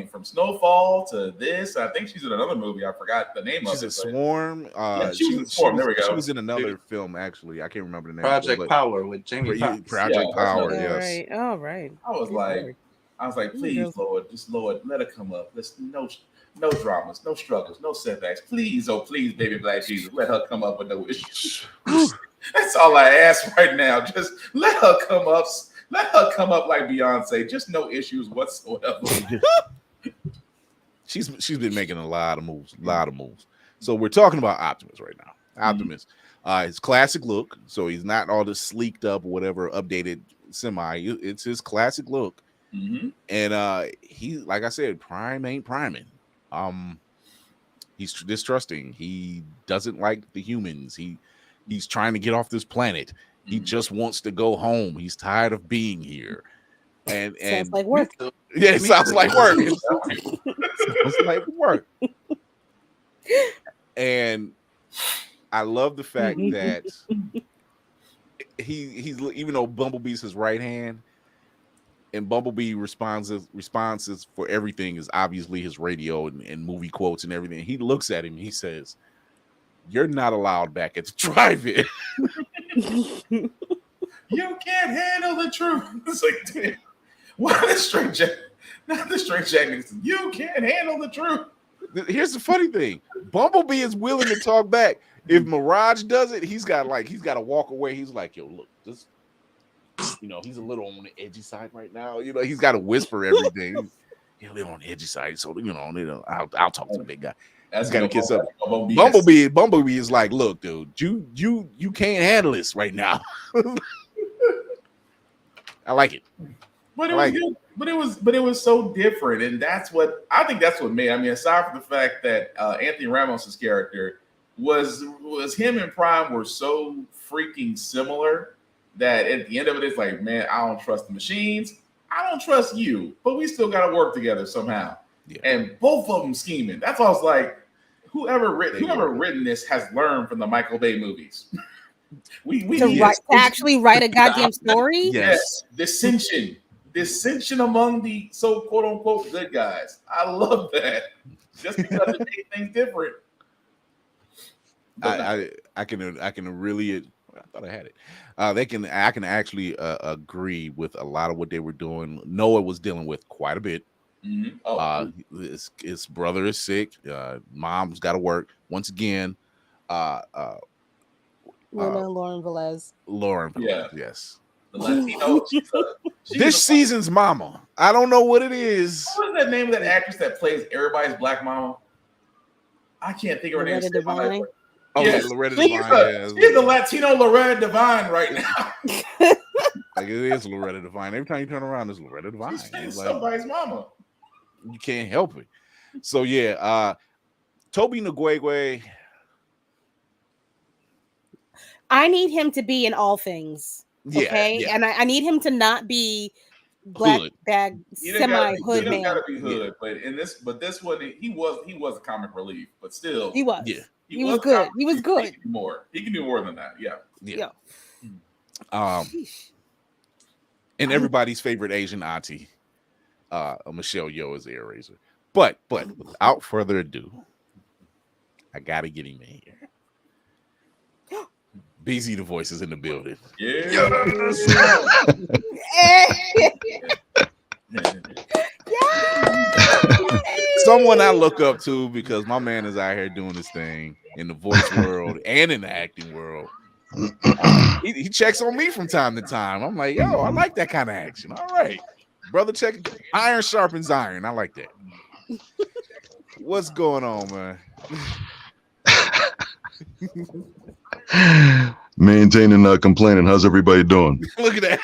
from Snowfall to this. I think she's in another movie. I forgot the name She's of a it. Swarm. She was in Swarm. There we go. She was in another film, actually. I can't remember the name. Project Power with Jamie Foxx. Project Yeah, Power. that's Yes. All right. I was like, please, Lord, let her come up. Let's no dramas, no struggles, no setbacks. Please, oh please, baby Black Jesus, let her come up with no issues. That's all I ask right now. Just let her come up. Let her come up like Beyonce. Just no issues whatsoever. She's been making a lot of moves. So we're talking about Optimus right now. Optimus, his classic look. So he's not all this sleeked up, whatever, updated semi. It's his classic look. Mm-hmm. And he, like I said, Prime ain't priming. He's distrusting. He doesn't like the humans. He's trying to get off this planet. He just wants to go home. He's tired of being here. And Sounds like work. Yeah, it sounds like work. It's like work. And I love the fact that he's even though Bumblebee's his right hand, and Bumblebee responses for everything is obviously his radio and movie quotes and everything. He looks at him and he says, "You're not allowed back at the drive-in." You can't handle the truth. It's like, damn. Why the straight jack? Not the straight jack. You can't handle the truth. Here's the funny thing: Bumblebee is willing to talk back. If Mirage does it, he's got to walk away. He's like, "Yo, look, this." He's a little on the edgy side right now. He's got to whisper everything. He's a little on the edgy side, so I'll talk to the big guy. That's got to kiss up. Bumblebee is like, "Look, dude, you can't handle this right now." I like it. But it was good. But it was so different, and that's what made. I mean, aside from the fact that Anthony Ramos's character was him and Prime were so freaking similar that at the end of it, it's like, man, I don't trust the machines. I don't trust you, but we still got to work together somehow. Yeah. And both of them scheming. That's why I was like, whoever written this has learned from the Michael Bay movies. to actually write a goddamn story. Yes, dissension among the so quote unquote good guys. I love that. Just because it made things different. I can really. I thought I had it. I can actually agree with a lot of what they were doing. Noah was dealing with quite a bit. Mm-hmm. Oh. His brother is sick. Mom's got to work once again. Lauren Velez. Yeah. Yes. The Latino. This season's mama. I don't know what it is. What is that name of that actress that plays everybody's black mama? I can't think of her name. Devine. Oh, yes. Loretta Devine. She's the Latino Loretta Devine right now. Like, it is Loretta Devine. Every time you turn around, it's Loretta Devine. She's somebody's mama. You can't help it. So yeah, Toby Nagwegwe. I need him to be in all things. Okay, yeah. And I need him to not be black hood. Bag semi-hood man. He gotta be hood, but this one he was a comic relief, but still he was. Yeah. He was good. He was good. He can do more than that. Yeah. And everybody's favorite Asian auntie, Michelle Yeoh is the eraser. But without further ado, I gotta get him in here. BZ the voice is in the building. Yeah. Someone I look up to because my man is out here doing this thing in the voice world and in the acting world. He checks on me from time to time. I'm like, yo, I like that kind of action. All right, brother, check it. Iron sharpens iron. I like that. What's going on, man? Maintaining, not complaining. How's everybody doing? Look at that.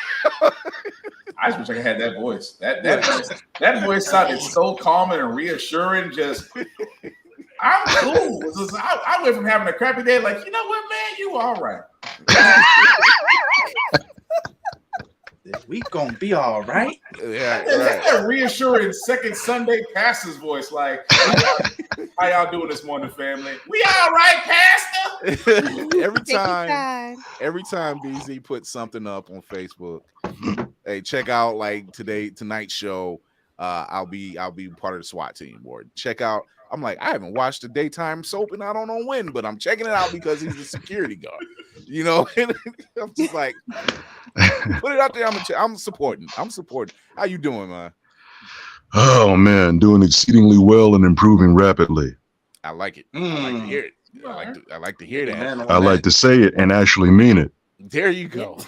I just wish I had that voice. That voice sounded so calm and reassuring. Just, I'm cool. I went from having a crappy day, like, you know what, man, you all right. We gonna be all right. Yeah, right. That reassuring second Sunday pastor's voice, like, how y'all doing this morning, family? We all right, pastor. Every time BZ puts something up on Facebook, hey, check out like tonight's show. I'll be part of the SWAT team. Or check out. I'm like, I haven't watched a daytime soap and I don't know when, but I'm checking it out because he's a security guard. You know, and I'm just like, put it out there. I'm supporting. How you doing, man? Oh man, doing exceedingly well and improving rapidly. I like it. I like to hear it. I like to hear that. I like to say it and actually mean it. There you go.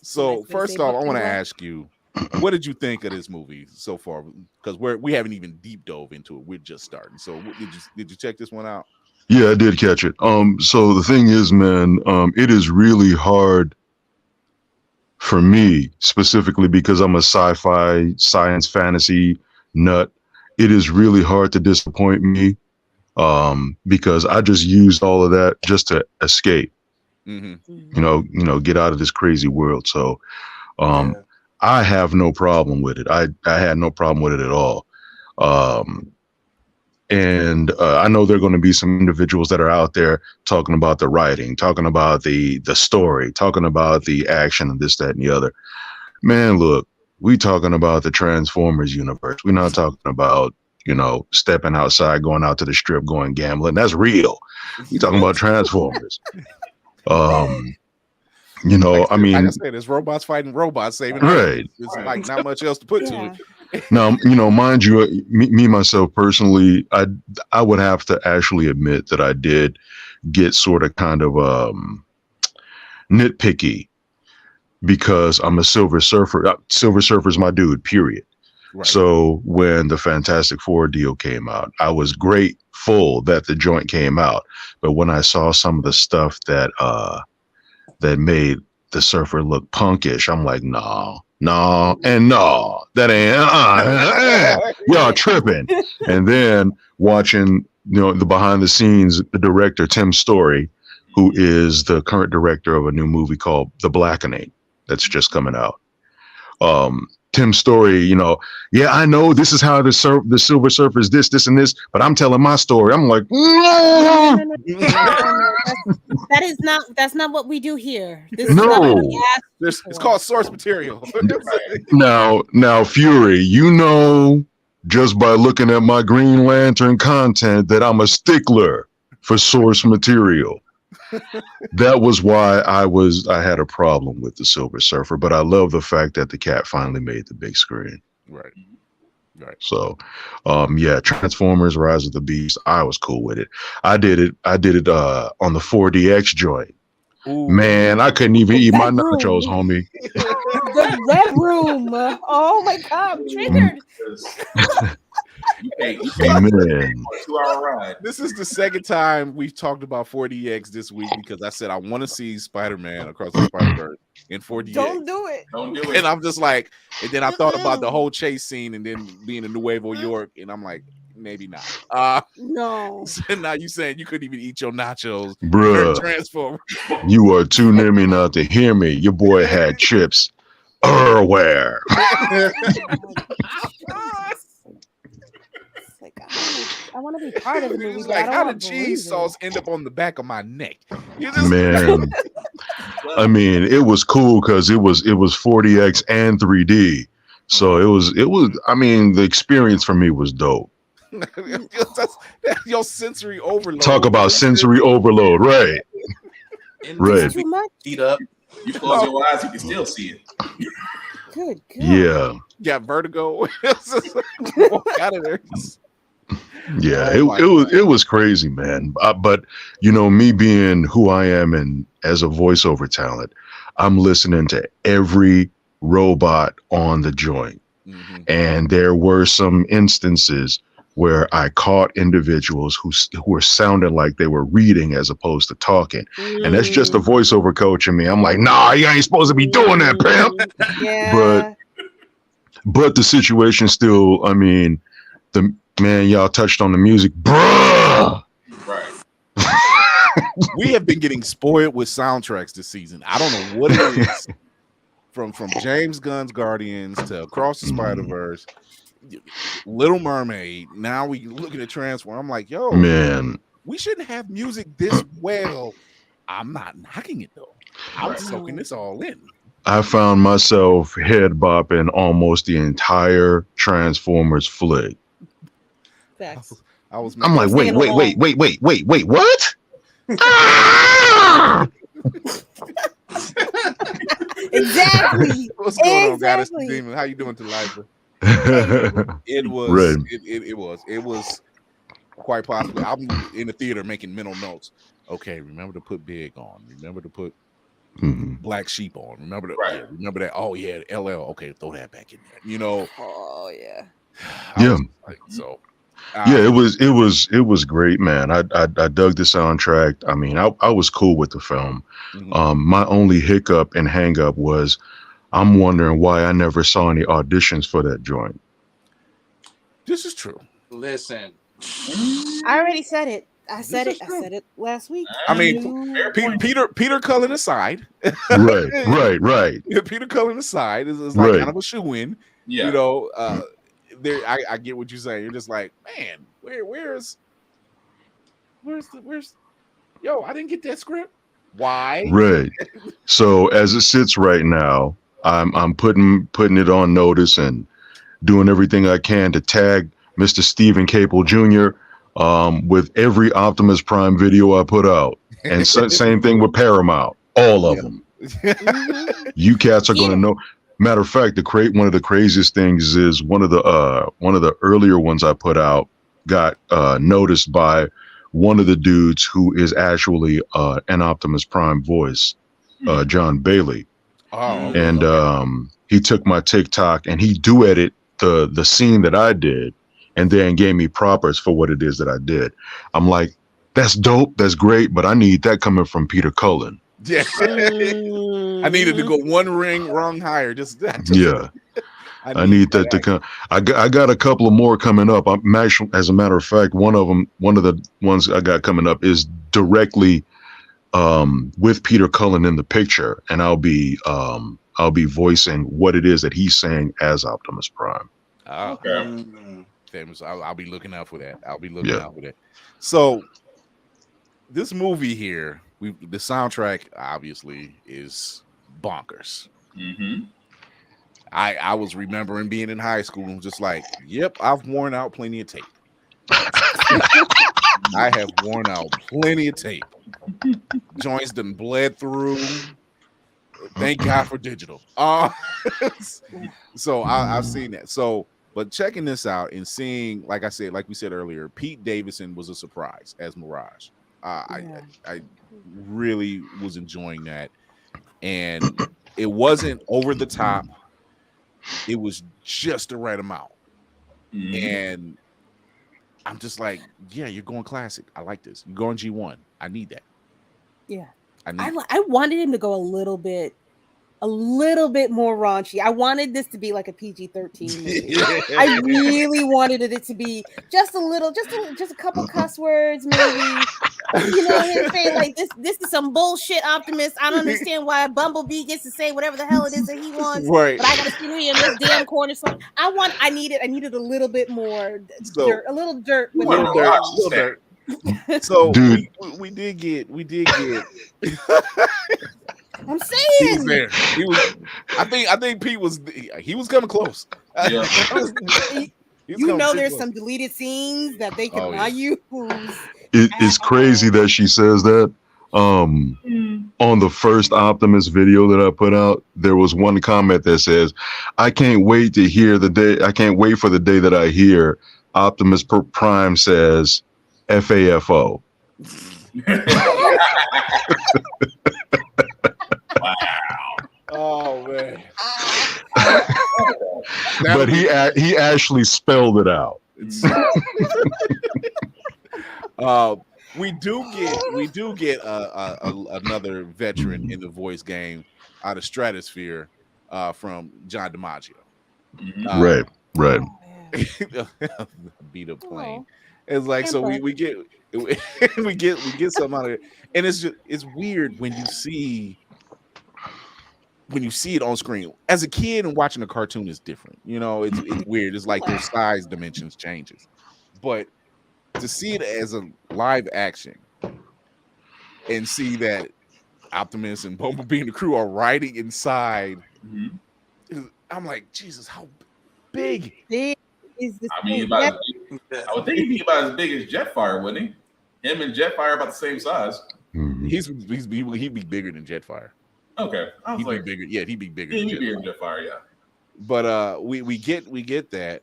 So first off, I want to ask you, what did you think of this movie so far? Because we haven't even deep dove into it. We're just starting. So did you check this one out? Yeah, I did catch it. So the thing is, man, it is really hard for me specifically because I'm a sci-fi, science, fantasy nut. it is really hard to disappoint me, because I just used all of that just to escape. Get out of this crazy world. So I have no problem with it. I had no problem with it at all. And I know there are going to be some individuals that are out there talking about the writing, talking about the story, talking about the action and this, that, and the other. Man, look, we talking about the Transformers universe. We're not talking about, stepping outside, going out to the strip, going gambling. That's real. We talking about Transformers. I mean, like I said, it's robots fighting robots, saving right. It's like not much else to put to it. Now, mind you, me myself personally, I would have to actually admit that I did get sort of kind of nitpicky because I'm a Silver Surfer. Silver Surfer's my dude, period. Right. So when the Fantastic Four deal came out, I was grateful that the joint came out. But when I saw some of the stuff that made the Surfer look punkish, I'm like, no, that ain't, y'all tripping. And then watching, the behind the scenes, the director, Tim Story, who is the current director of a new movie called The Blackening that's just coming out. Tim Story, I know this is how the Silver Surfer is this, and this, but I'm telling my story. I'm like, no. That's not what we do here. This is not what we ask for. It's called source material. Now, Fury, just by looking at my Green Lantern content that I'm a stickler for source material. That was why I had a problem with the Silver Surfer, but I love the fact that the cat finally made the big screen. Right. So, Transformers: Rise of the Beast. I was cool with it. I did it on the 4DX joint. Ooh. Man, I couldn't even eat my nachos, homie. The Red Room. Oh my God, I'm triggered. Man. 2-hour ride. This is the second time we've talked about 4DX this week because I said I want to see Spider-Man Across the Spider-Verse in 4DX. Don't do it. And I'm just like, and then I thought about the whole chase scene and then being in Nuevo York, and I'm like, maybe not. No. So now you saying you couldn't even eat your nachos, bruh? Transformer. You are too near me not to hear me. Your boy had chips. Where? I want to be part of the movie. Like, how did cheese sauce end up on the back of my neck? Man, I mean, it was cool because it was 40X and 3D, so it was. I mean, the experience for me was dope. That's your sensory overload. Talk about sensory overload, right? Right. Too much. Heat up. You close your eyes, you can still see it. Good. Yeah. Got vertigo. Walk out of there. Yeah, it was crazy, man. But me being who I am and as a voiceover talent, I'm listening to every robot on the joint. Mm-hmm. And there were some instances where I caught individuals who were sounding like they were reading as opposed to talking. And that's just the voiceover coach in me. I'm like, nah, you ain't supposed to be doing that, pimp. Yeah. But the situation still, I mean, y'all touched on the music, bruh. Right. We have been getting spoiled with soundtracks this season. I don't know what it is. From James Gunn's Guardians to Across the Spider-Verse, Little Mermaid. Now we looking at Transform. I'm like, yo, man, we shouldn't have music this well. I'm not knocking it though. I'm soaking this all in. I found myself head bopping almost the entire Transformers flick. I'm like, wait, what? Exactly. What's going on, Goddess Demon? How you doing tonight? It was quite possibly. I'm in the theater making mental notes. Okay, remember to put Big on. Remember to put Black Sheep on. Remember that. Oh yeah, LL. Okay, throw that back in there. Oh yeah. So. Yeah, it was great, man. I dug the soundtrack. I mean, I was cool with the film. Mm-hmm. My only hiccup and hang up was I'm wondering why I never saw any auditions for that joint. This is true. Listen, I already said it. I said it last week. I mean, Peter Cullen aside, right. Yeah, Peter Cullen aside is like Right. kind of a shoe-in. Yeah. You know, there I get what you're saying. You're just like, man, where's yo, I didn't get that script. Why? Right. So as it sits right now, I'm putting it on notice and doing everything I can to tag Mr. Stephen Capel Jr. With every Optimus Prime video I put out. And same thing with Paramount. All of them. You cats are going to know. Matter of fact, one of the craziest things is one of the earlier ones I put out got noticed by one of the dudes who is actually an Optimus Prime voice, John Bailey. Oh, and he took my TikTok and he duetted the scene that I did and then gave me propers for what it is that I did. I'm like, that's dope, that's great, but I need that coming from Peter Cullen. yeah. I needed to go one rung higher. Just yeah. I need that to come. I got a couple of more coming up. I'm actually, as a matter of fact, one of the ones I got coming up is directly with Peter Cullen in the picture, and I'll be voicing what it is that he's saying as Optimus Prime. Okay. Famous. I'll be looking out for that. I'll be looking out for that. So this movie here, the soundtrack obviously is bonkers. Mm-hmm. I was remembering being in high school and just like, yep, I've worn out plenty of tape. I have worn out plenty of tape. Joints done bled through. Thank God for digital. So I've seen that. So, but checking this out and seeing, like we said earlier, Pete Davidson was a surprise as Mirage. I really was enjoying that, and it wasn't over the top. It was just the right amount, and I'm just like, yeah, you're going classic. I like this. You're going G1. I need that. Yeah, I wanted him to go a little bit more raunchy. I wanted this to be like a PG-13 movie. I really wanted it to be just a couple cuss words, maybe. You know, him saying like this is some bullshit, Optimus. I don't understand why Bumblebee gets to say whatever the hell it is that he wants, right? But I gotta sit here in this damn corner. So I needed a little bit more dirt, a little dirt with little dirt. So dude, we did get. I'm saying there. He was. I think Pete was. He was coming close. Yeah. There's some deleted scenes that they can not use. It's crazy that she says that. On the first Optimus video that I put out, there was one comment that says, I can't wait for the day that I hear Optimus Prime says FAFO. Wow. Oh man. But he actually spelled it out. We do get another veteran in the voice game out of Stratosphere from John DiMaggio. Right. Beat up plane. It's like, so we get we get something out of it, and it's weird when you see it on screen. As a kid and watching a cartoon is different. You know, it's weird. It's like their size dimensions changes, but to see it as a live action and see that Optimus and Bumblebee and the crew are riding inside, I'm like, Jesus, how big is this? I mean, I would think he'd be about as big as Jetfire, wouldn't he? Him and Jetfire are about the same size. He'd be bigger than Jetfire. Okay, he'd be bigger. Yeah, he'd be bigger. He'd be bigger than Jetfire. Yeah, but we get that.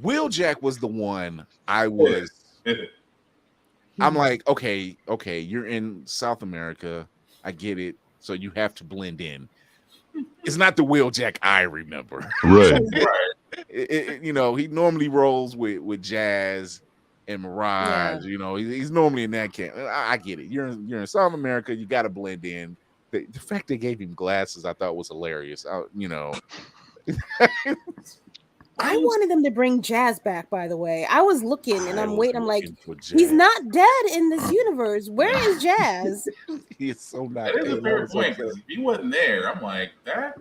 Wheeljack was the one I was. I'm like, okay, you're in South America. I get it. So you have to blend in. It's not the Wheeljack I remember. Right. You know, he normally rolls with Jazz and Mirage. Yeah. You know, he's normally in that camp. I get it. You're in South America. You got to blend in. The fact they gave him glasses, I thought was hilarious. You know. I wanted them to bring Jazz back, by the way. I was looking and I'm waiting. I'm like, he's not dead in this universe. Where is Jazz? He's so not That is dead. a fair point, because if he wasn't there, I'm like, that?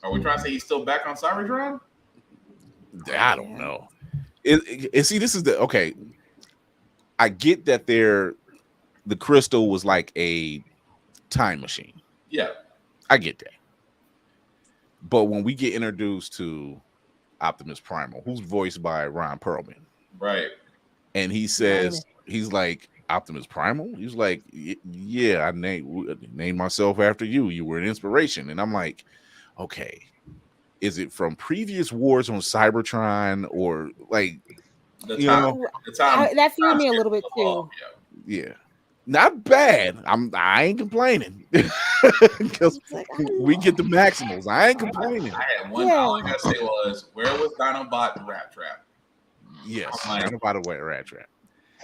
Are we trying to say he's still back on Cybertron? I don't know. See, this is okay. I get that the crystal was like a time machine. Yeah. I get that. But when we get introduced to Optimus Primal, who's voiced by Ron Perlman, right? And he says, he's like, Optimus Primal? He's like, yeah, I named myself after you. You were an inspiration. And I'm like, okay, is it from previous wars on Cybertron, or like, the time that threw me a little bit too. Yeah. Not bad. I ain't complaining because we get the Maximals. I ain't complaining. I had one. All I gotta say was, where was Dinobot and Rat Trap? Yes, Dinobot and Rat Trap.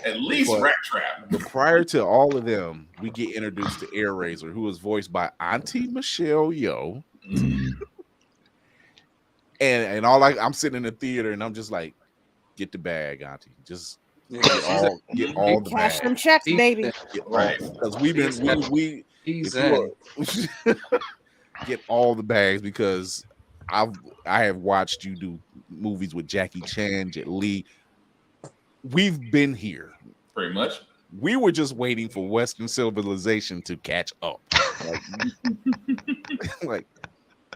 At least Rat Trap. But prior to all of them, we get introduced to Air Razor, who was voiced by Auntie Michelle Yeoh. And I'm sitting in the theater and I'm just like, get the bag, Auntie. Just get all the cash bags. them checks, baby. Right, because get all the bags, because I have watched you do movies with Jackie Chan, Jet Li. We've been here pretty much. We were just waiting for Western civilization to catch up. Like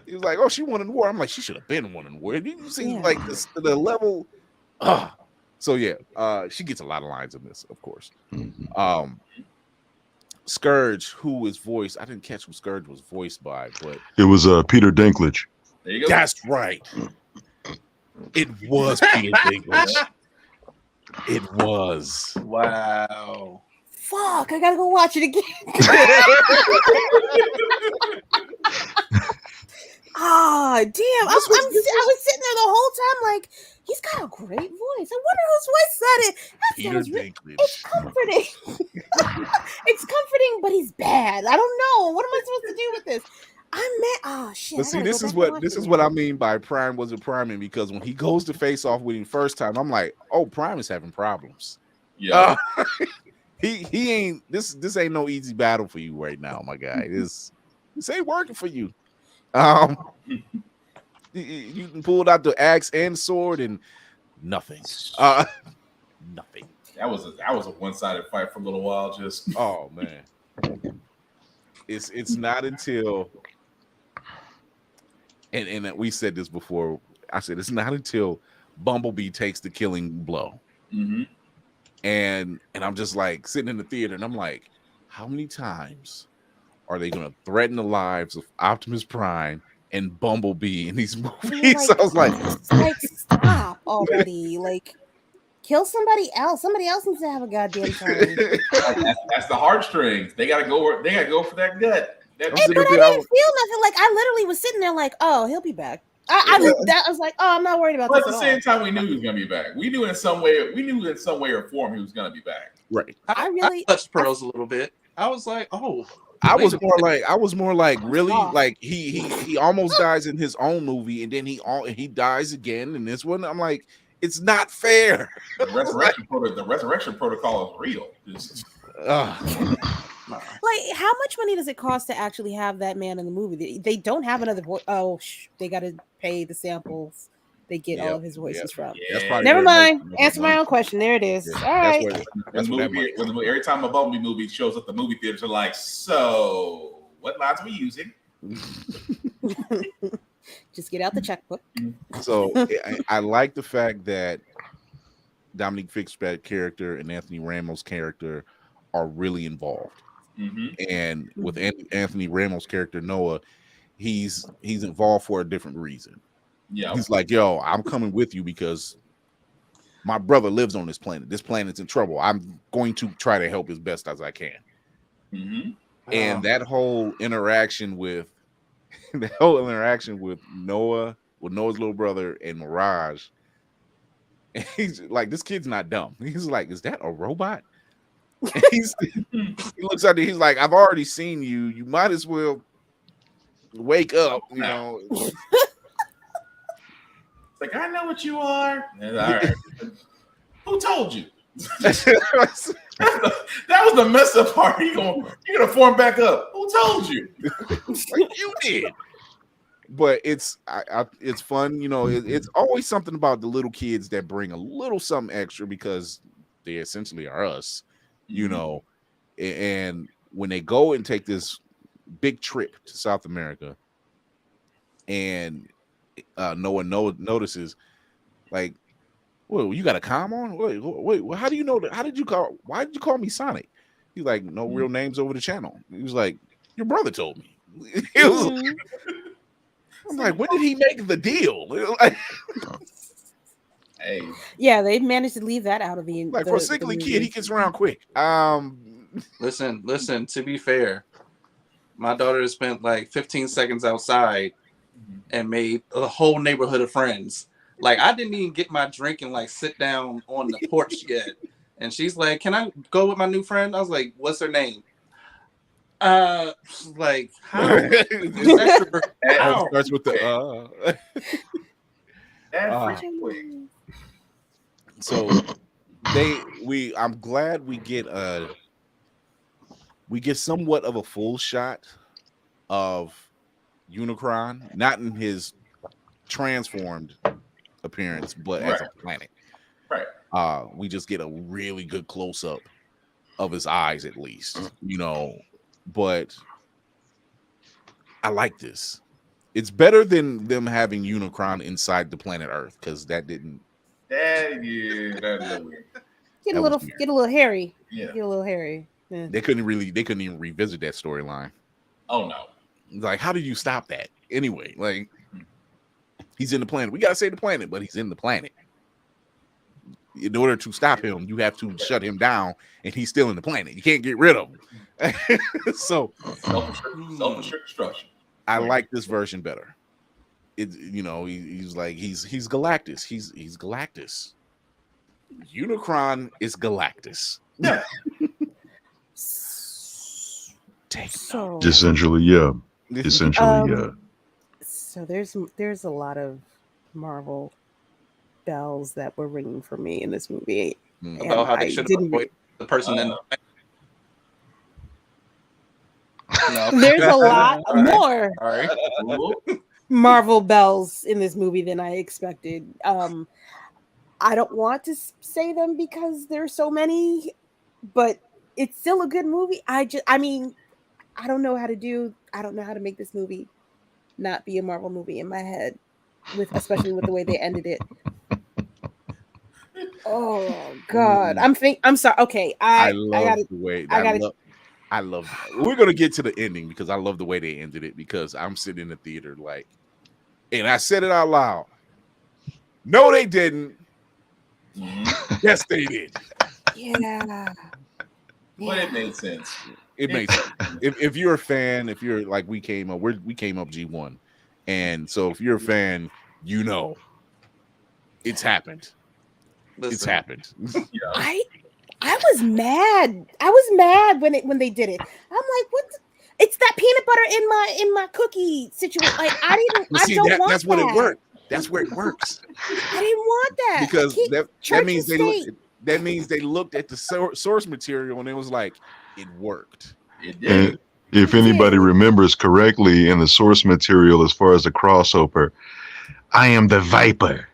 he was like, "Oh, she won in the war." I'm like, "She should have been won in the war." Did you see like the level? So yeah, she gets a lot of lines in this, of course. Scourge, who is voiced, I didn't catch who Scourge was voiced by, but it was Peter Dinklage. There you go. That's right. It was Peter Dinklage. It was. Wow. Fuck, I gotta go watch it again. Damn. I was sitting there the whole time like, he's got a great voice. I wonder whose voice said it. Peter Dinklage. It's comforting. It's comforting, but he's bad. I don't know. What am I supposed to do with this? I'm mad. Oh shit. But see, this is what I mean by Prime wasn't priming, because when he goes to face off with him first time, I'm like, oh, Prime is having problems. Yeah. He ain't this ain't no easy battle for you right now, my guy. This ain't working for you. You pulled out the axe and sword and nothing. Nothing. That was a one-sided fight for a little while. Just oh man. It's not until and we said this before. I said it's not until Bumblebee takes the killing blow. Mm-hmm. And I'm just like sitting in the theater and I'm like, how many times are they going to threaten the lives of Optimus Prime and Bumblebee in these movies? Like, I was like, stop already. Like, kill somebody else. Somebody else needs to have a goddamn turn. That's the heartstrings. They gotta go for that gut. But I didn't feel nothing. Like, I literally was sitting there like, oh, he'll be back. I was like, oh, I'm not worried about but this. At the same time, we knew he was gonna be back. We knew in some way or form he was gonna be back. Right. I touched Pearls a little bit. I was like, oh. I was more like really like he almost dies in his own movie, and then he dies again in this one. I'm like, it's not fair. The resurrection protocol is real. Like, how much money does it cost to actually have that man in the movie? They don't have another voice. Oh, they got to pay the samples they get all of his voices from. Yeah. Never mind. Answer my own question. There it is. All right. Every time a Bumblebee movie shows up, the movie theaters are like, so what lines are we using? Just get out the checkbook. So I like the fact that Dominique Fishback's character and Anthony Ramos' character are really involved. Mm-hmm. And with Anthony Ramos' character Noah, he's involved for a different reason. Yeah, he's like, yo, I'm coming with you because my brother lives on this planet. This planet's in trouble. I'm going to try to help as best as I can. Mm-hmm. And that whole interaction with Noah, with Noah's little brother and Mirage, and he's like, this kid's not dumb. He's like, is that a robot? He looks at it. He's like, I've already seen you. You might as well wake up. You know. like, I know what you are. And, all right. Who told you? that was the mess up part. You're gonna form back up. Who told you? Like, you did. But it's fun, you know. It's always something about the little kids that bring a little something extra because they essentially are us, you know. And when they go and take this big trip to South America, and no one notices, like, well, you got a comm on? Wait, how do you know that? Why did you call me Sonic? He's like, no real names over the channel. He was like, your brother told me. It was I'm like, when did he make the deal? Hey. Yeah, they managed to leave that out of the like for a sickly kid, he gets around quick. Listen, to be fair, my daughter has spent like 15 seconds outside and made a whole neighborhood of friends. Like, I didn't even get my drink and like sit down on the porch yet. And she's like, can I go with my new friend? I was like, what's her name? Like, how? How? Starts with the So I'm glad we get somewhat of a full shot of Unicron, not in his transformed appearance, but as a planet. Right. We just get a really good close up of his eyes, at least, you know. But I like this. It's better than them having Unicron inside the planet Earth, because that didn't. That's weird. Get a little hairy. Yeah. Get a little hairy. Yeah. They couldn't even revisit that storyline. Oh no. Like, how did you stop that? Anyway, like, he's in the planet. We gotta save the planet, but he's in the planet. In order to stop him, you have to shut him down, and he's still in the planet. You can't get rid of him. So self-destruction. I like this version better. It, you know, he's like he's Galactus. He's Galactus. Unicron is Galactus. Yeah. Essentially, yeah. So there's a lot of Marvel bells that were ringing for me in this movie. About how they should have avoided the person in the There's a lot more right. Marvel bells in this movie than I expected. I don't want to say them because there's so many, but it's still a good movie. I don't know how to make this movie not be a Marvel movie in my head, especially with the way they ended it. Oh God, I'm sorry. Okay, I love the way. I love. We're gonna get to the ending because I love the way they ended it, because I'm sitting in the theater like, and I said it out loud. No, they didn't. Yes, they did. Yeah. But it made sense. It made sense. If you're a fan, if you're like we came up G1, and so if you're a fan, you know it's happened. Listen. It's happened. I was mad. I was mad when they did it. I'm like, what? It's that peanut butter in my cookie situation. Like, I don't want that's that. What it worked. That's where it works. I didn't want that Because that means they looked at the source material and it was like, it worked. It did. And if anybody remembers correctly in the source material, as far as the crossover, I am the Viper.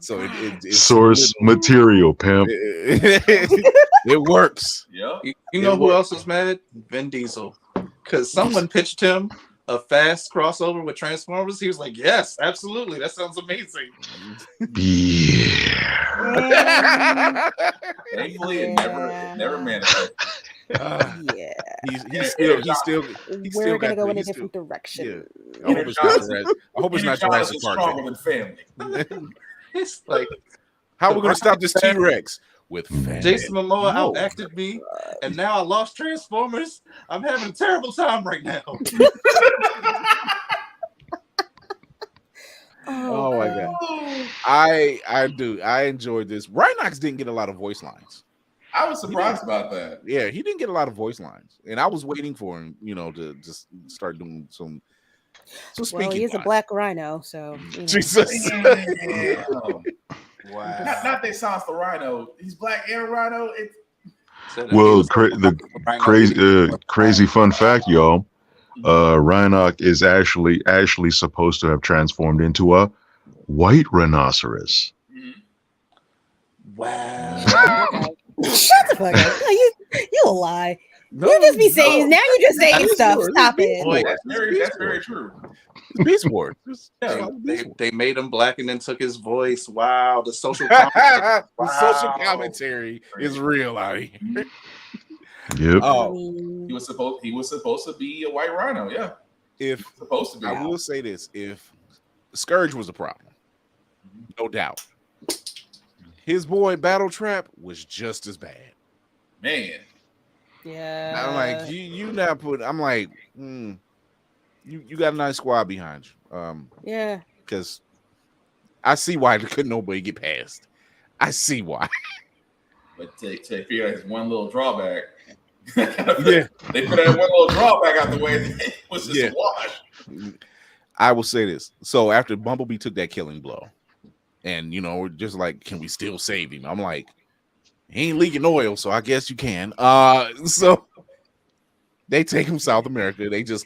So it's source material, pimp. It works. Yeah. You know who else was mad? Vin Diesel, because someone pitched him a fast crossover with Transformers. He was like, "Yes, absolutely, that sounds amazing." Yeah. Thankfully, it never manifested. Yeah. He's still We're gonna got go the- in a he's different direction. Yeah. I hope it's not Jurassic Park. Stronger than family. It's like, How are we gonna stop this T-Rex? With family. Jason Momoa outacted me, and now I lost Transformers. I'm having a terrible time right now. Oh my God. I enjoyed this. Rhinox didn't get a lot of voice lines. I was surprised about that. Yeah, he didn't get a lot of voice lines, and I was waiting for him, to just start doing some speaking. Well, he is a black rhino, so Jesus. Wow. Not they sounds the rhino. He's black and rhino. Well, crazy fun fact, y'all. Rhinoc is actually supposed to have transformed into a white rhinoceros. Wow. Shut the fuck up. You a lie. You just be saying now. You just saying stuff. Stop it. Boy, that's very true. Beast Wars. They made him black and then took his voice. Wow, the social commentary. The social commentary is real out here. Yep. He was supposed to be a white rhino. Yeah. If supposed to be. I will say this: if Scourge was a problem, no doubt, his boy Battle Trap was just as bad. Man. Yeah. I'm like, you not put. I'm like, you got a nice squad behind you. Yeah. Because I see why couldn't nobody get past. I see why. But to figure out his one little drawback. Yeah. They put that one little drawback out the way. It was just a wash. I will say this. So after Bumblebee took that killing blow, and we're just like, can we still save him? I'm like, he ain't leaking oil, so I guess you can. So they take him South America. They just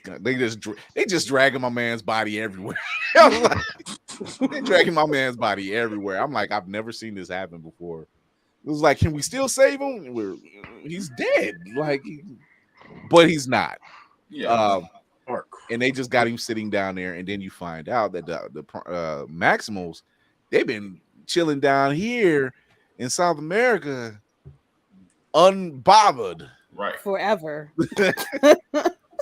dragging my man's body everywhere. They're dragging my man's body everywhere. I'm like, I've never seen this happen before. It was like, can we still save him? He's dead. But he's not. Yeah. And they just got him sitting down there, and then you find out that the Maximals, they've been chilling down here in South America, unbothered, right? Forever.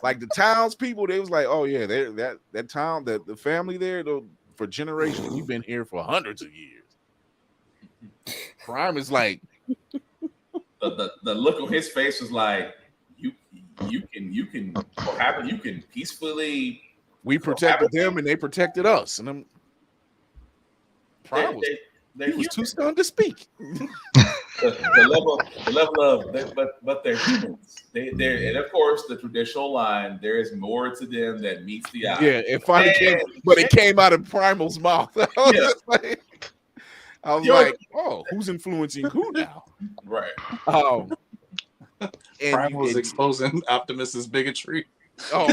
Like the townspeople, they was like, "Oh yeah, that town, the family there, for generations, we've been here for hundreds of years." Prime is like, the look on his face was like, you can what happened? You can peacefully. We protected them, and they protected us, and I'm. Prime was. He was too stunned to speak. the level of, but they're humans. They're, and of course, the traditional line: there is more to them than meets the eye. Yeah, it finally came out of Primal's mouth. I was like, oh, who's influencing who now? Right. Prime was exposing Optimus's bigotry. Oh.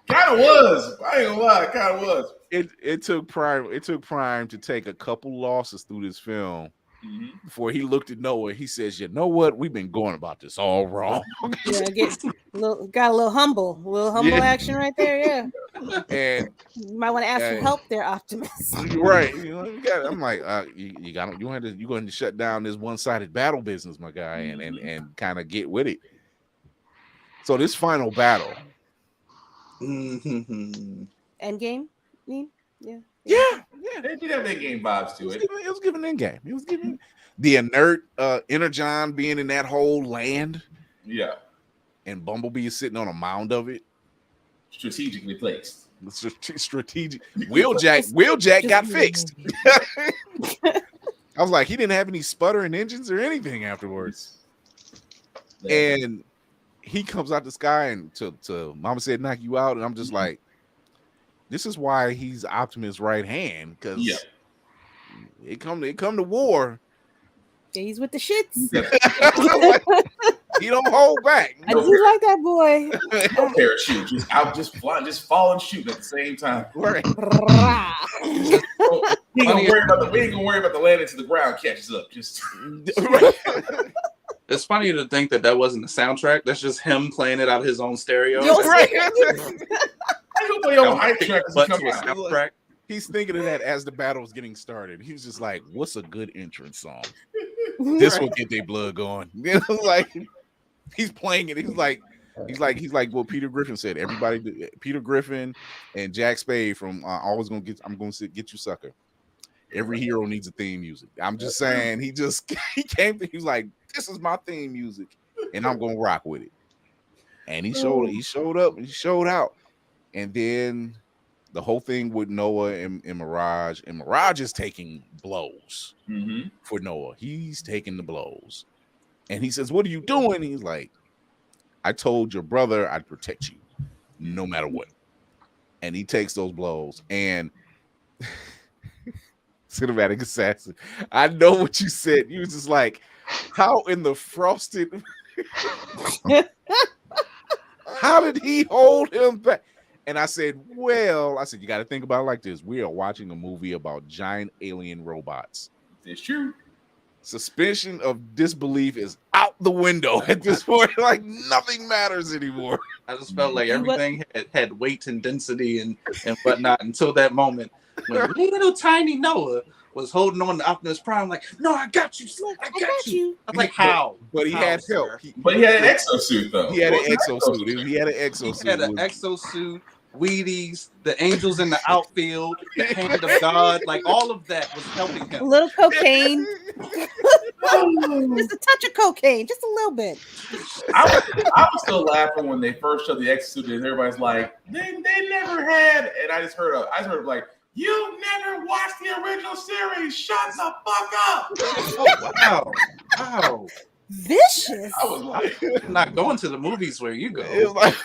Kind of was. I ain't gonna lie. Kind of was. It took Prime to take a couple losses through this film before he looked at Noah. He says, "You know what? We've been going about this all wrong." Yeah, got a little humble action right there. Yeah, and you might want to ask for help there, Optimus. Right? I'm like, you're going to shut down this one-sided battle business, my guy, and kind of get with it. So this final battle. Endgame? Yeah. They did have Endgame vibes to it. It was giving Endgame. It was giving the inert Energon being in that whole land. Yeah. And Bumblebee is sitting on a mound of it. Strategically placed. Strategic. Wheeljack got fixed. I was like, he didn't have any sputtering engines or anything afterwards. And he comes out the sky and to Mama said knock you out, and I'm just like, this is why he's Optimus' right hand, because it come to war. Yeah, he's with the shits. He don't hold back. I do like that boy. No parachute, just flying, just falling, shooting at the same time. Right. We ain't gonna worry about the landing to the ground catches up. Just. It's funny to think that wasn't the soundtrack. That's just him playing it out of his own stereo. He's thinking of that as the battle's getting started. He's just like, "What's a good entrance song? This will get their blood going." Like he's playing it. He's like what Peter Griffin said. Everybody, Peter Griffin and Jack Spade from I'm gonna get you, sucker. Every hero needs a theme music. I'm just saying. He was like, this is my theme music, and I'm gonna rock with it. And he showed up. He showed out. And then the whole thing with Noah and Mirage, and Mirage is taking blows for Noah. He's taking the blows. And he says, "What are you doing?" He's like, "I told your brother I'd protect you no matter what." And he takes those blows. And Cinematic Assassin, I know what you said. You was just like, how in the frosted how did he hold him back? And I said, you got to think about it like this. We are watching a movie about giant alien robots. It's true. Suspension of disbelief is out the window at this point. Like nothing matters anymore. I just felt like everything had weight and density and whatnot until that moment when little tiny Noah was holding on to Optimus Prime, like, "No, I got you, I got you." I'm like, how? But he had help. But he had an exosuit, though. He had an exosuit. He had an exosuit. He had an exosuit, Wheaties, the angels in the outfield, the hand of God, like all of that was helping him. A little cocaine. Just a touch of cocaine, just a little bit. I was still laughing when they first showed the exosuit, and everybody's like, they never had, and I just heard like, "You never watched the original series. Shut the fuck up." Oh, wow. Vicious. I was like, I'm not going to the movies where you go. It was like,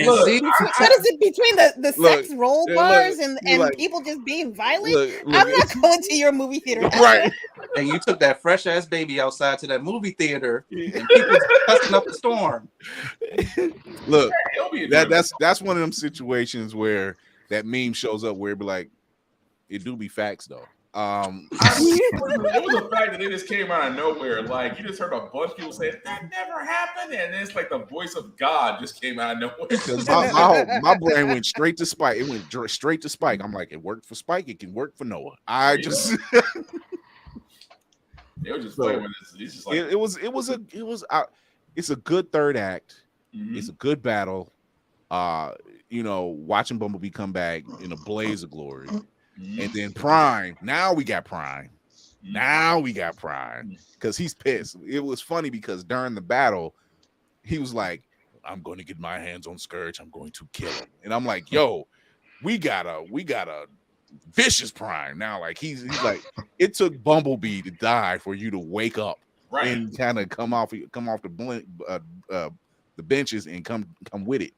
What is it between the sex roll bars and like, people just being violent? look, I'm not going to your movie theater. right. And you took that fresh ass baby outside to that movie theater, and people cussing up a storm. Look, that's one of them situations where that meme shows up where it be like, it do be facts though. it was the fact that it just came out of nowhere. Like you just heard a bunch of people say that never happened, and then it's like the voice of God just came out of nowhere. my brain went straight to Spike. It went straight to Spike. I'm like, it worked for Spike. It can work for Noah. They were just playing with this. It's just like it's a good third act. Mm-hmm. It's a good battle. Watching Bumblebee come back in a blaze of glory. And then Prime. Now we got Prime. Because he's pissed. It was funny because during the battle, he was like, "I'm going to get my hands on Scourge. I'm going to kill him." And I'm like, "Yo, we got a vicious Prime now." Like he's like, it took Bumblebee to die for you to wake up and kind of come off the benches and come with it.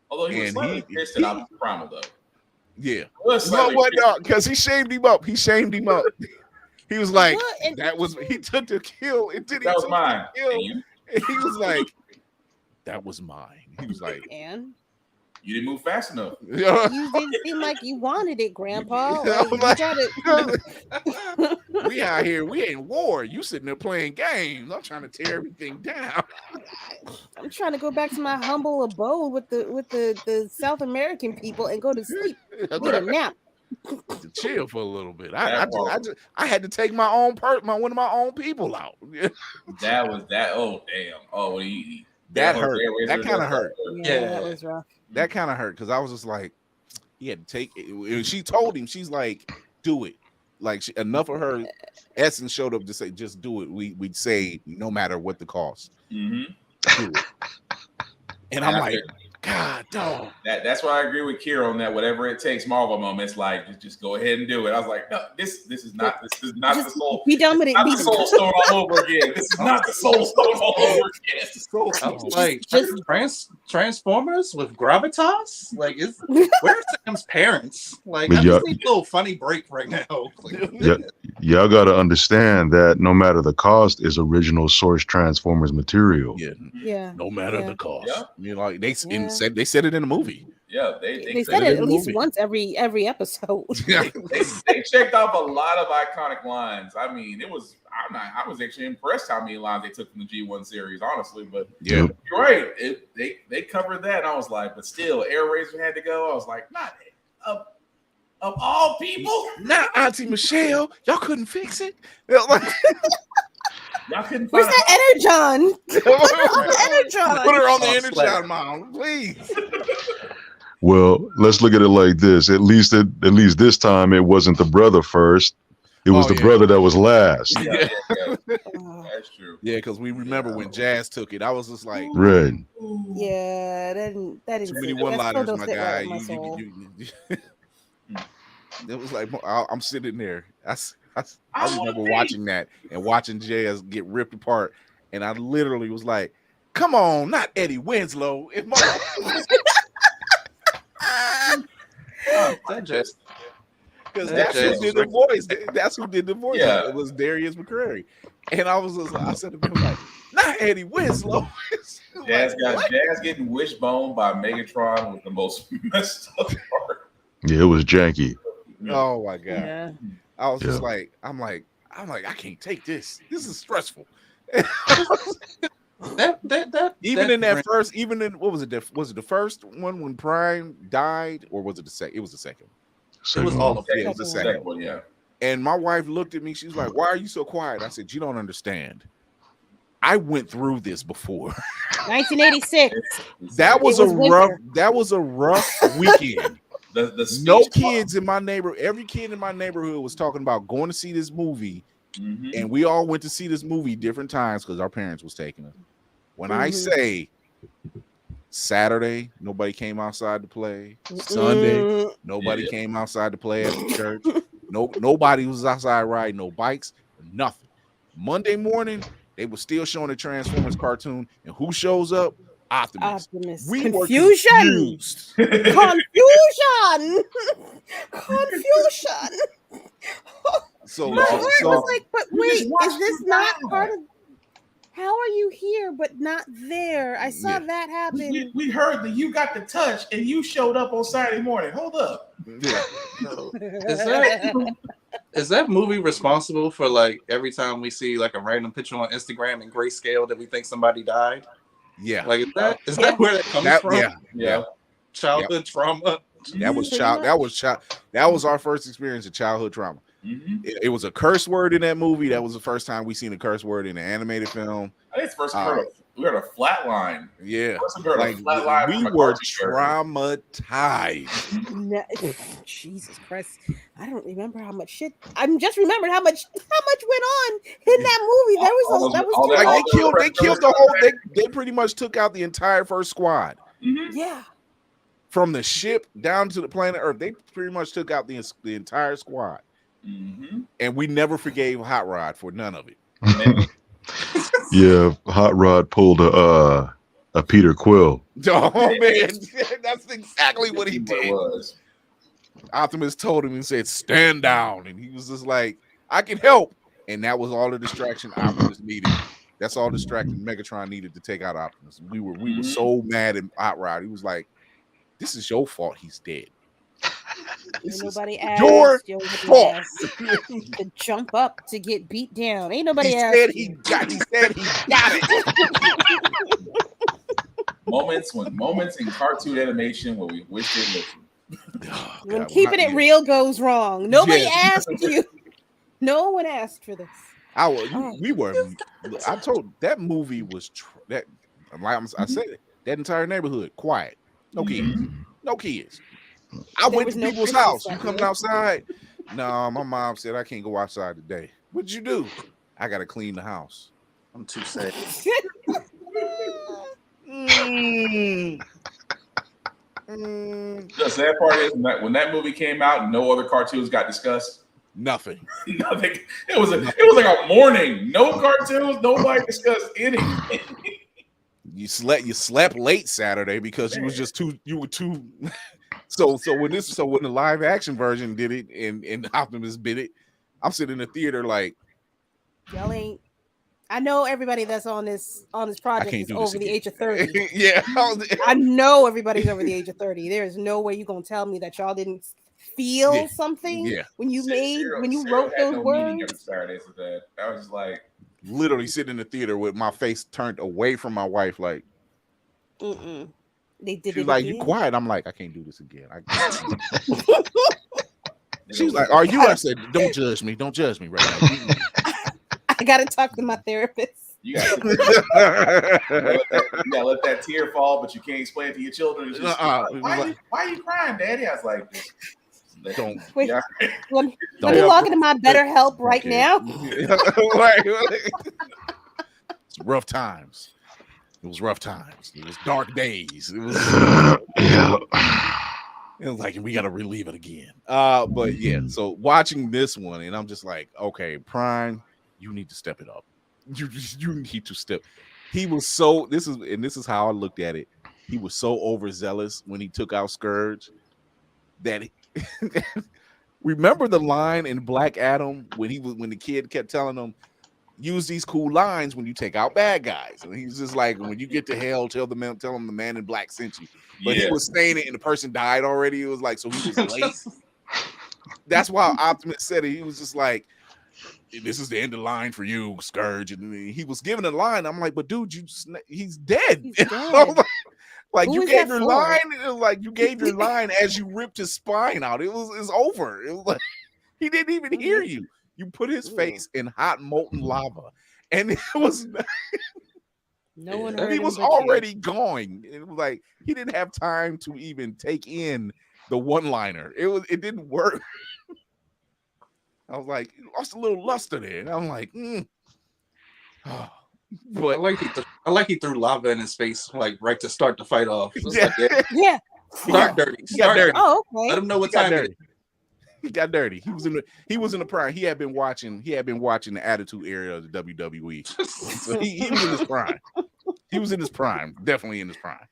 Although he was slightly pissed at Optimus Primal though. Yeah. Because he shamed him up. He was like, he took the kill. That was mine. And he was like, that was mine. He was like, and you didn't move fast enough. You didn't seem like you wanted it, Grandpa. We out here, we in war. You sitting there playing games. I'm trying to tear everything down. I'm trying to go back to my humble abode with the South American people and go to sleep. Get a nap. To chill for a little bit. I had to take my own one of my own people out. That was that. Oh damn. Oh, that hurt. That kind of hurt. Yeah, that was rough. That kind of hurt because I was just like, he had to take it. She told him, she's like, do it. Like enough of her essence showed up to say, just do it. We'd say no matter what the cost. Mm-hmm. Do it. And I'm like, God, dog. That's why I agree with Kira on that. Whatever it takes, Marvel moments, like just go ahead and do it. I was like, no, this is not the soul. Be done with it. Not the Soul Stone all over again. This is not the Soul Stone all over again. It's the Soul Stone. Like Transformers with gravitas. Like, where's Sam's parents? Like, I just need a little funny break right now. Y'all got to understand that no matter the cost, is original source Transformers material. Yeah. No matter the cost. Yeah. You know, like they said it in the movie. Yeah, they said it at least once every episode. they checked off a lot of iconic lines. I mean, I was actually impressed how many lines they took from the G1 series, honestly. But yeah, you're right. They covered that, and I was like, but still, Air Razor had to go. I was like, not of all people, not Auntie Michelle. Y'all couldn't fix it. Y'all couldn't. Where's that Energon? Put her on the Energon. Put her on the Energon, Mom, please. Well, let's look at it like this. At least this time, it wasn't the brother first. It was the brother that was last. Yeah. That's true. Yeah, because we remember when Jazz took it. I was just like, Right. Yeah, that didn't too many sit- that one-liners, still my don't sit right guy. with my soul. It was like I'm sitting there. I remember watching that and watching Jazz get ripped apart, and I literally was like, "Come on, not Eddie Winslow." That just Because That that's who jazz did was the voice. That's who did the voice. Yeah. It was Darius McCrary. And I was just like, I said to him, like, not Eddie Winslow. Jazz getting wishboned by Megatron was the most messed up part. Yeah, it was janky. Oh my god. Yeah. I was just Yeah. like, I'm like, I can't take this. This is stressful. Even in what was it? Was it the first one when Prime died, or was it the second? It was the second. it was all of Yeah, it was the second. one, yeah. And my wife looked at me. She's like, "Why are you so quiet?" I said, "You don't understand. I went through this before. 1986. That was It was winter. a rough weekend. The No speech kids in my neighborhood. Every kid in my neighborhood was talking about going to see this movie, Mhm. and we all went to see this movie different times because our parents was taking us. When I say Saturday, nobody came outside to play. Sunday, nobody came outside to play at the church. Nobody was outside riding no bikes, nothing. Monday morning, they were still showing the Transformers cartoon, and who shows up? Optimus. We were Confusion. confused. Confusion. Confusion. So, My heart so was like, but We wait, just watched is this you not die. part of? How are you here but not there? I saw Yeah. that happen. We heard that you got the touch and you showed up on Saturday morning. Hold up. yeah. Is that movie responsible for like every time we see like a random picture on Instagram in grayscale that we think somebody died? Yeah. Like is that where that comes from? Yeah. Childhood trauma. That was Pretty that was our first experience of childhood trauma. Mhm. It was a curse word in that movie. That was the first time we seen a curse word in an animated film. I think it's the first we heard a flat line. Yeah. First we heard Like a flat line we from a were cartoon character. traumatized. No, Jesus Christ! I don't remember how much shit. I'm just remembered how much went on in that movie. That was Like all they killed the whole. They pretty much took out the entire first squad. Mhm. yeah. From the ship down to the planet Earth. They pretty much took out the entire squad. Mhm. And we never forgave Hot Rod for none of it. Yeah, Hot Rod pulled a Peter Quill. Oh man, that's exactly what he did. Was. Optimus told him and said, "Stand down," and he was just like, "I can help," and that was all the distraction Optimus needed. That's all distraction Megatron needed to take out Optimus. We were so mad at Hot Rod. He was like, "This is your fault. He's dead. This is Nobody asked your fault." to jump up to get beat down. Ain't nobody He asked. said he got it. Moments in cartoon animation where we wish they listened. Oh, When God, keeping it real goes wrong. Nobody Yeah. asked you. No one asked for this. I told that movie was like I said it. That entire neighborhood quiet. No kids. No kids. I There went was to no people's Christmas house. You that coming year. outside? No, my mom said I can't go outside today. What'd you do? I gotta clean the house. I'm too sad. The sad part is when that movie came out, no other cartoons got discussed. Nothing. Nothing. It was like a morning. No cartoons. Nobody discussed anything. You slept late Saturday because you were too. So when the live action version did it and Optimus did it, I'm sitting in the theater like, Y'all ain't. I know everybody that's on this project can't is do this over the again. age of 30. yeah. I know everybody's over the age of 30. There is no way you're gonna tell me that y'all didn't feel something when you wrote those words. Saturdays with that. I was just like literally sitting in the theater with my face turned away from my wife, like, They did she's it like, again. "You quiet." I'm like, "I can't do this again." She's like, "Are you?" I said, "Don't judge me. Don't judge me right now." I gotta talk to my therapist. You gotta let that tear fall, but you can't explain it to your children. It's just, why are you crying, Daddy? I was like, Don't. Wait, Yeah. let me Don't- log into my BetterHelp right Okay. now. It's rough times. It was rough times. It was dark days. It was. Yeah. It was like we got to relive it again. But yeah. So watching this one, and I'm just like, okay, Prime, you need to step it up. You need to step. He was so. This is how I looked at it. He was so overzealous when he took out Scourge that. Remember the line in Black Adam when the kid kept telling him, use these cool lines when you take out bad guys, and he's just like, when you get to hell, tell him the man in black sent you. But he was saying it and the person died already. It was like, so he was late. That's why Optimus said it. He was just like, this is the end of the line for you, Scourge. And he was giving a line. I'm like, but dude, he's dead. He's dead. Like Who you is gave that your for? line, it was like you gave your line as you ripped his spine out. It's over. It was like he didn't even hear you. You put his face in hot molten lava, and it was No one and heard he him was but you. already going. It was like he didn't have time to even take in the one-liner. It didn't work. I was like, lost a little luster there, and I'm like, But I like he threw lava in his face, like right to start the fight off. It's Yeah. like, Yeah. start dirty. He got Start dirty. dirty. Oh, Let okay. him know what He got time it dirty. He got dirty. He was in the prime. He had been watching the Attitude Era of the WWE. So he was in his prime. He was in his prime. Definitely in his prime.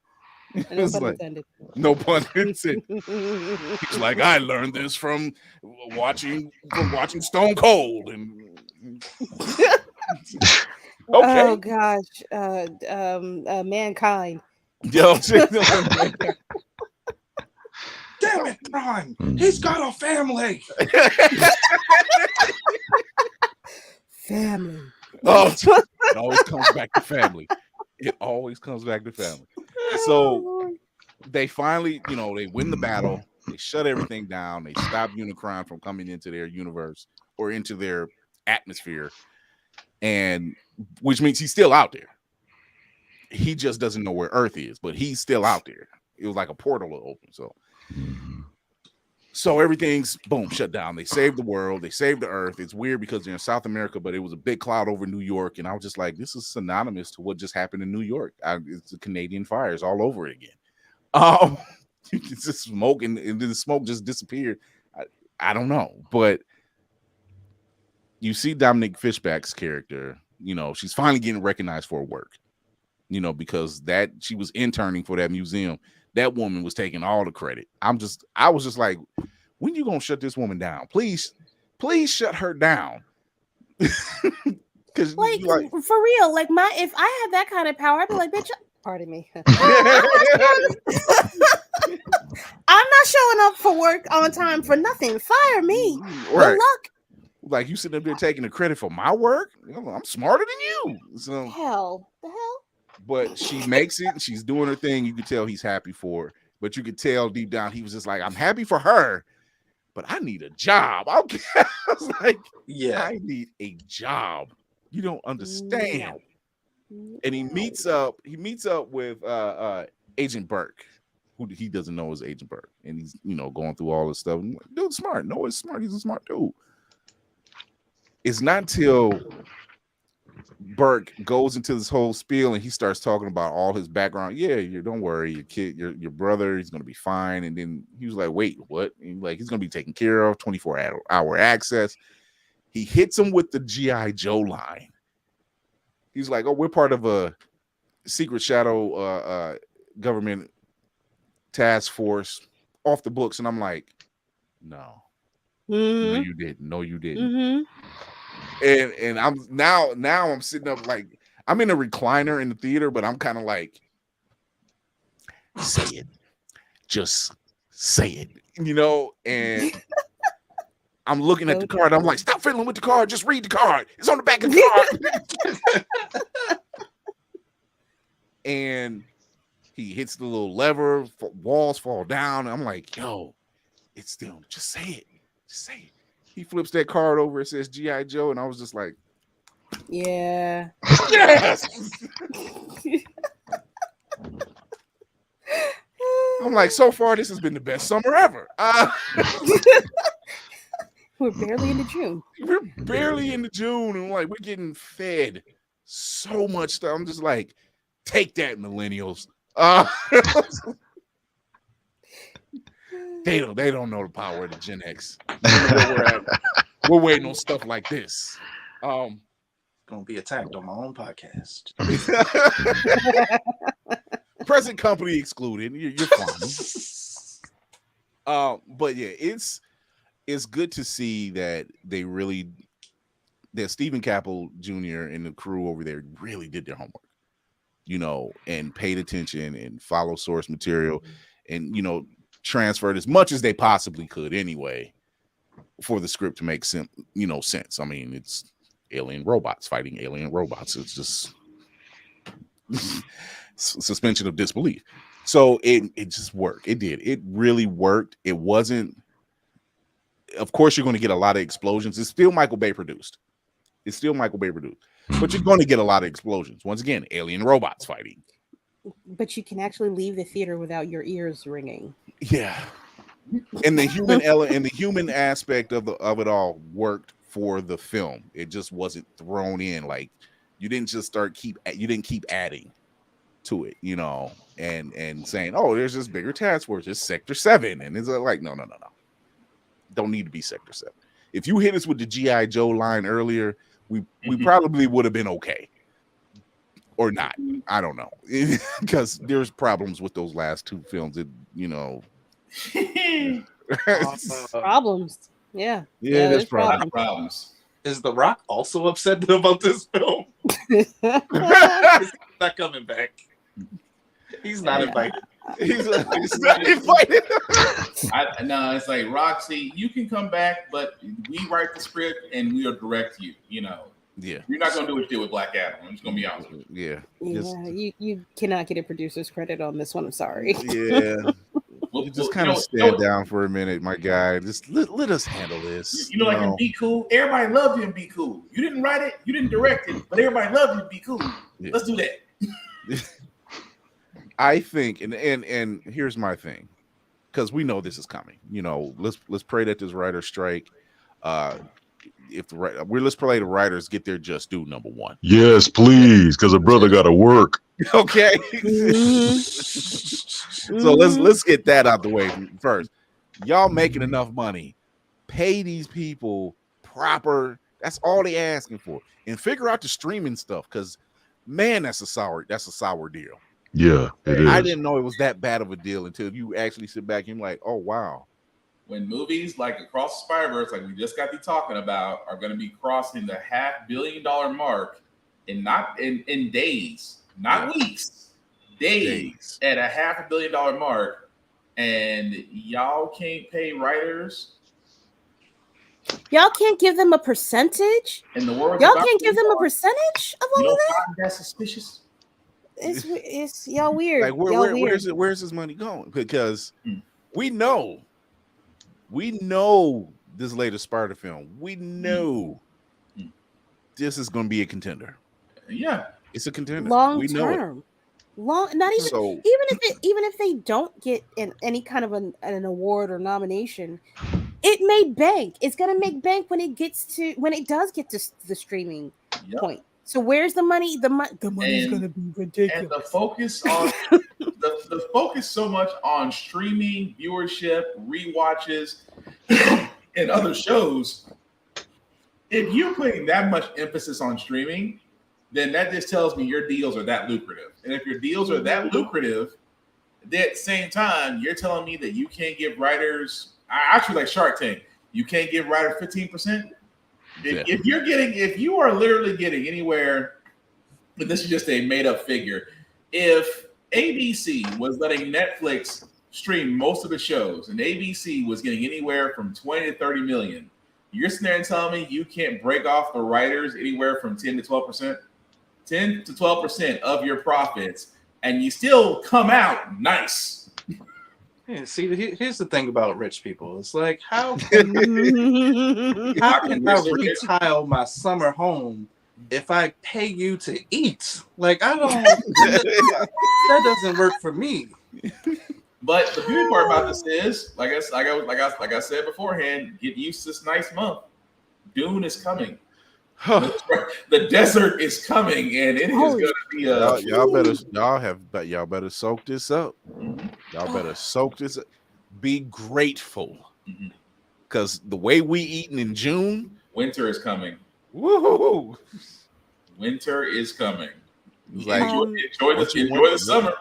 No It's pun like, intended. no pun intended. He's like, I learned this from watching Stone Cold. And okay. Oh gosh. Mankind. Yo, Damn it, Prime. He's got a family. Family. Oh, it always comes back to family. It always comes back to family. So they finally, they win the battle. They shut everything down. They stop Unicron from coming into their universe or into their atmosphere, and which means he's still out there. He just doesn't know where Earth is, but he's still out there. It was like a portal to open. So everything's boom, shut down. They saved the world. They saved the Earth. It's weird because they're in South America, but it was a big cloud over New York. And I was just like, this is synonymous to what just happened in New York. It's the Canadian fires all over it again. It's just smoke, and then the smoke just disappeared. I don't know. But you see Dominique Fishback's character, she's finally getting recognized for her work, because she was interning for that museum. That woman was taking all the credit. I was just like, when you gonna shut this woman down? Please shut her down. Because Like for real, like if I had that kind of power, I'd be like, bitch, pardon me. I'm not showing up for work on time for nothing. Fire me. Right. Good luck. Like you sitting up there taking the credit for my work. I'm smarter than you. So The hell. but she makes it and she's doing her thing. You could tell he's happy for her, but you could tell deep down he was just like, I'm happy for her, but I need a job. I was like, Yeah. I need a job. You don't understand. And he meets up with Agent Burke, who he doesn't know is Agent Burke, and he's going through all this stuff. I'm like, dude's smart. No, he's smart. He's a smart dude. It's not till Burke goes into this whole spiel and he starts talking about all his background. Yeah, don't worry, your kid, your brother, he's gonna be fine. And then he was like, wait, what? And he's gonna be taken care of, 24-hour access. He hits him with the G.I. Joe line. He's like, oh, we're part of a secret shadow government task force off the books. And I'm like, no, you didn't. No, you didn't. Mm-hmm. And I'm now I'm sitting up like I'm in a recliner in the theater, but I'm kind of like, say it, just say it, and I'm looking at the card. I'm like, stop fiddling with the card, just read the card. It's on the back of the card. And he hits the little lever, walls fall down, and I'm like, yo, it's still, just say it, just say it. He flips that card over. It says G.I. Joe, and I was just like, Yeah. yes. I'm like, so far, this has been the best summer ever. We're barely into June. We're barely into June, and like we're getting fed so much stuff. I'm just like, take that, millennials. They don't know the power of the Gen X. We're waiting on stuff like this. Gonna be attacked on my own podcast. Present company excluded. You're fine. But yeah, it's good to see that that Stephen Caple Jr. and the crew over there really did their homework, and paid attention and follow source material, and transferred as much as they possibly could anyway for the script to make sense. I mean, it's alien robots fighting alien robots. It's just suspension of disbelief. So it just worked. It did. It really worked. It wasn't. Of course, you're going to get a lot of explosions. It's still Michael Bay produced. But you're going to get a lot of explosions. Once again, alien robots fighting. But you can actually leave the theater without your ears ringing. Yeah, and the human aspect of it all worked for the film. It just wasn't thrown in like you didn't just you didn't keep adding to it, and saying, oh, there's this bigger task force, it's Sector 7, and it's like no, don't need to be Sector 7. If you hit us with the G.I. Joe line earlier, we probably would have been okay. Or not, I don't know, because there's problems with those last two films. Problems, yeah, there's problems. Is The Rock also upset about this film? He's not coming back. He's not invited. He's not invited. No, it's like, Roxy, you can come back, but we write the script and we'll direct you. Yeah, you're not gonna do what you did with Black Adam. I'm just gonna be honest with you. You cannot get a producer's credit on this one. I'm sorry. Yeah, you just kind of stand down for a minute, my guy. Just let us handle this. Like in Be Cool. Everybody loved you in Be Cool. You didn't write it, you didn't direct it, but everybody loved you in Be Cool. Yeah. Let's do that. I think, and here's my thing, because we know this is coming. Let's pray that this writer strike. Let's pray the writers get their just due, number one. Yes, please, because a brother got to work. Okay. So let's get that out the way first. Y'all making enough money, pay these people proper. That's all they asking for, and figure out the streaming stuff. Because man, that's a sour deal. Yeah, it is. I didn't know it was that bad of a deal until you actually sit back and you're like, oh wow. When movies like Across the Spider-Verse, like we just got to be talking about, are going to be crossing the $500 million mark in days, not weeks, days at a $500 million mark, and y'all can't pay writers. Y'all can't give them a percentage. In the world, y'all can't give them a percentage of all of that. That's suspicious. It's y'all weird. Like where's this money going? Because we know this latest Spider film. We know this is going to be a contender. Yeah, it's a contender. Long term. Not even so, even if they don't get any kind of an award or nomination, it made bank. It's gonna make bank when it does get to the streaming point. So where's the money? The money's gonna be ridiculous. And the focus on the focus so much on streaming, viewership, rewatches, and other shows. If you're putting that much emphasis on streaming, then that just tells me your deals are that lucrative. And if your deals are that lucrative, then at the same time, you're telling me that you can't give writers, actually like Shark Tank, you can't give writers 15%. If you are literally getting anywhere, and this is just a made up figure, if ABC was letting Netflix stream most of the shows and ABC was getting anywhere from 20 to 30 million, you're sitting there and telling me you can't break off the writers anywhere from 10 to 12%? 10 to 12% of your profits, and you still come out nice. Yeah, see, here's the thing about rich people. It's like, how can I retile my summer home if I pay you to eat? Like, I don't. That doesn't work for me. But the beauty part about this is, like I said beforehand, get used to this nice month. Dune is coming. The desert is coming, and it is going to be y'all better soak this up. Y'all better soak this up. Be grateful, because the way we eating in June, winter is coming. Woo-hoo-hoo. Winter is coming. Like enjoy the summer.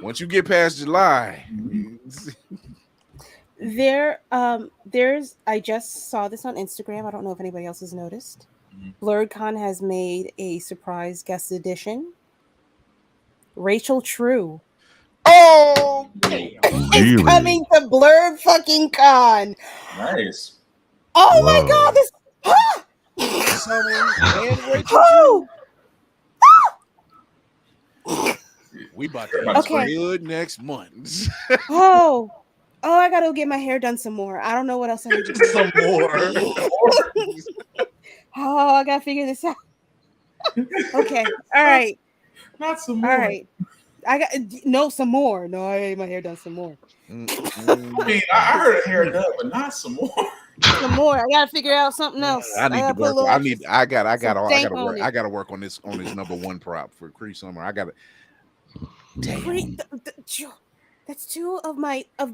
Once you get past July. There's I just saw this on Instagram. I don't know if anybody else has noticed. BlerdCon has made a surprise guest edition. Rachel True. Oh, damn. Is coming to Blerd fucking Con. Nice. Oh my god, this we about to have good next month. I gotta get my hair done some more. I don't know what else I need to do. Some more. I gotta figure this out. Okay. All right. Not some more. All right. Some more. No, I ate my hair done some more. I mean, I heard a hair done, but not some more. Some more. I gotta figure out something else. I need to work. I gotta work on this number one prop for Cree Summer. I gotta. Damn. That's two of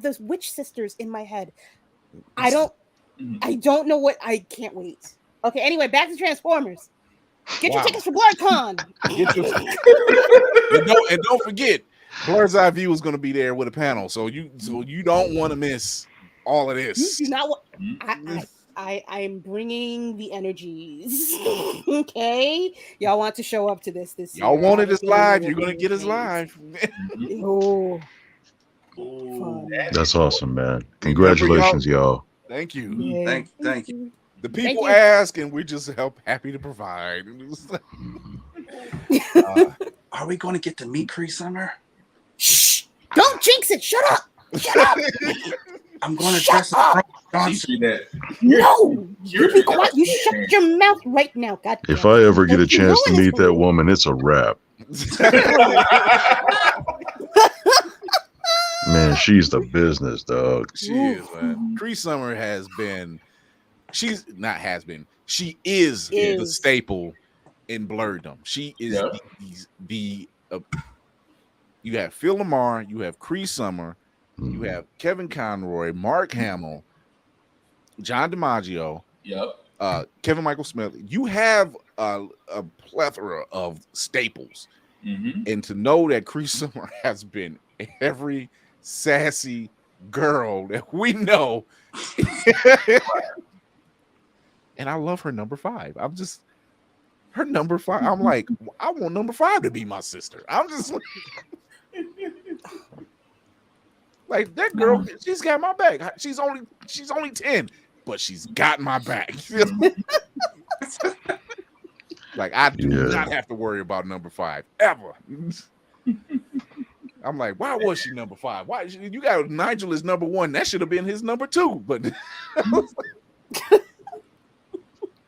the witch sisters in my head. I don't know what. I can't wait. Okay. Anyway, back to Transformers. Get your tickets for BlerdCon. And don't forget, Blerd's Eye View is going to be there with a panel, so you don't want to miss all of this. You do not want. I'm bringing the energies. Okay, y'all want to show up to this y'all year. Want it as live. You're going to get us live. That's awesome, man. Congratulations, y'all. Thank you. Yeah. Thank you. The people ask, and we're just happy to provide. Are we going to get to meet Cree Summer? Shh! Don't jinx it. Shut up. Shut up. I'm going to dress up. No. You be quiet. You shut your mouth right now. God. If I ever get a chance to meet that woman, it's a wrap. Man, she's the business, dog. She is, man. Cree Summer she is the staple in Blerdom. She is the you have Phil Lamar, you have Cree Summer, you have Kevin Conroy, Mark Hamill, John DiMaggio, Kevin Michael Smith. You have a plethora of staples. And to know that Cree Summer has been every sassy girl that we know. And I love her number 5. Her number 5. I'm like, I want number 5 to be my sister. I'm just like that girl. She's got my back. She's only 10, but she's got my back. Like I do not have to worry about number 5 ever. I'm like, why was she number 5? Why you got Nigel as number 1? That should have been his number 2, but.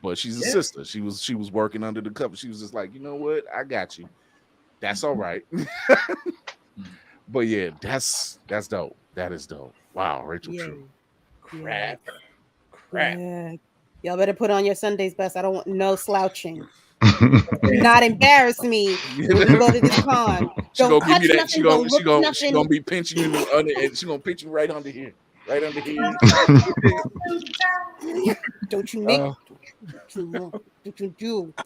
But she's a sister. She was working under the cover. She was just like, you know what? I got you. That's all right. But yeah, that's dope. That is dope. Wow, Rachel True. Crap. Yeah. Y'all better put on your Sunday's best. I don't want no slouching. Not embarrass me when you go to this con. Don't touch nothing. She gonna be pinching you under, and she gonna pinch you right under here. Right under here. Don't you make I'll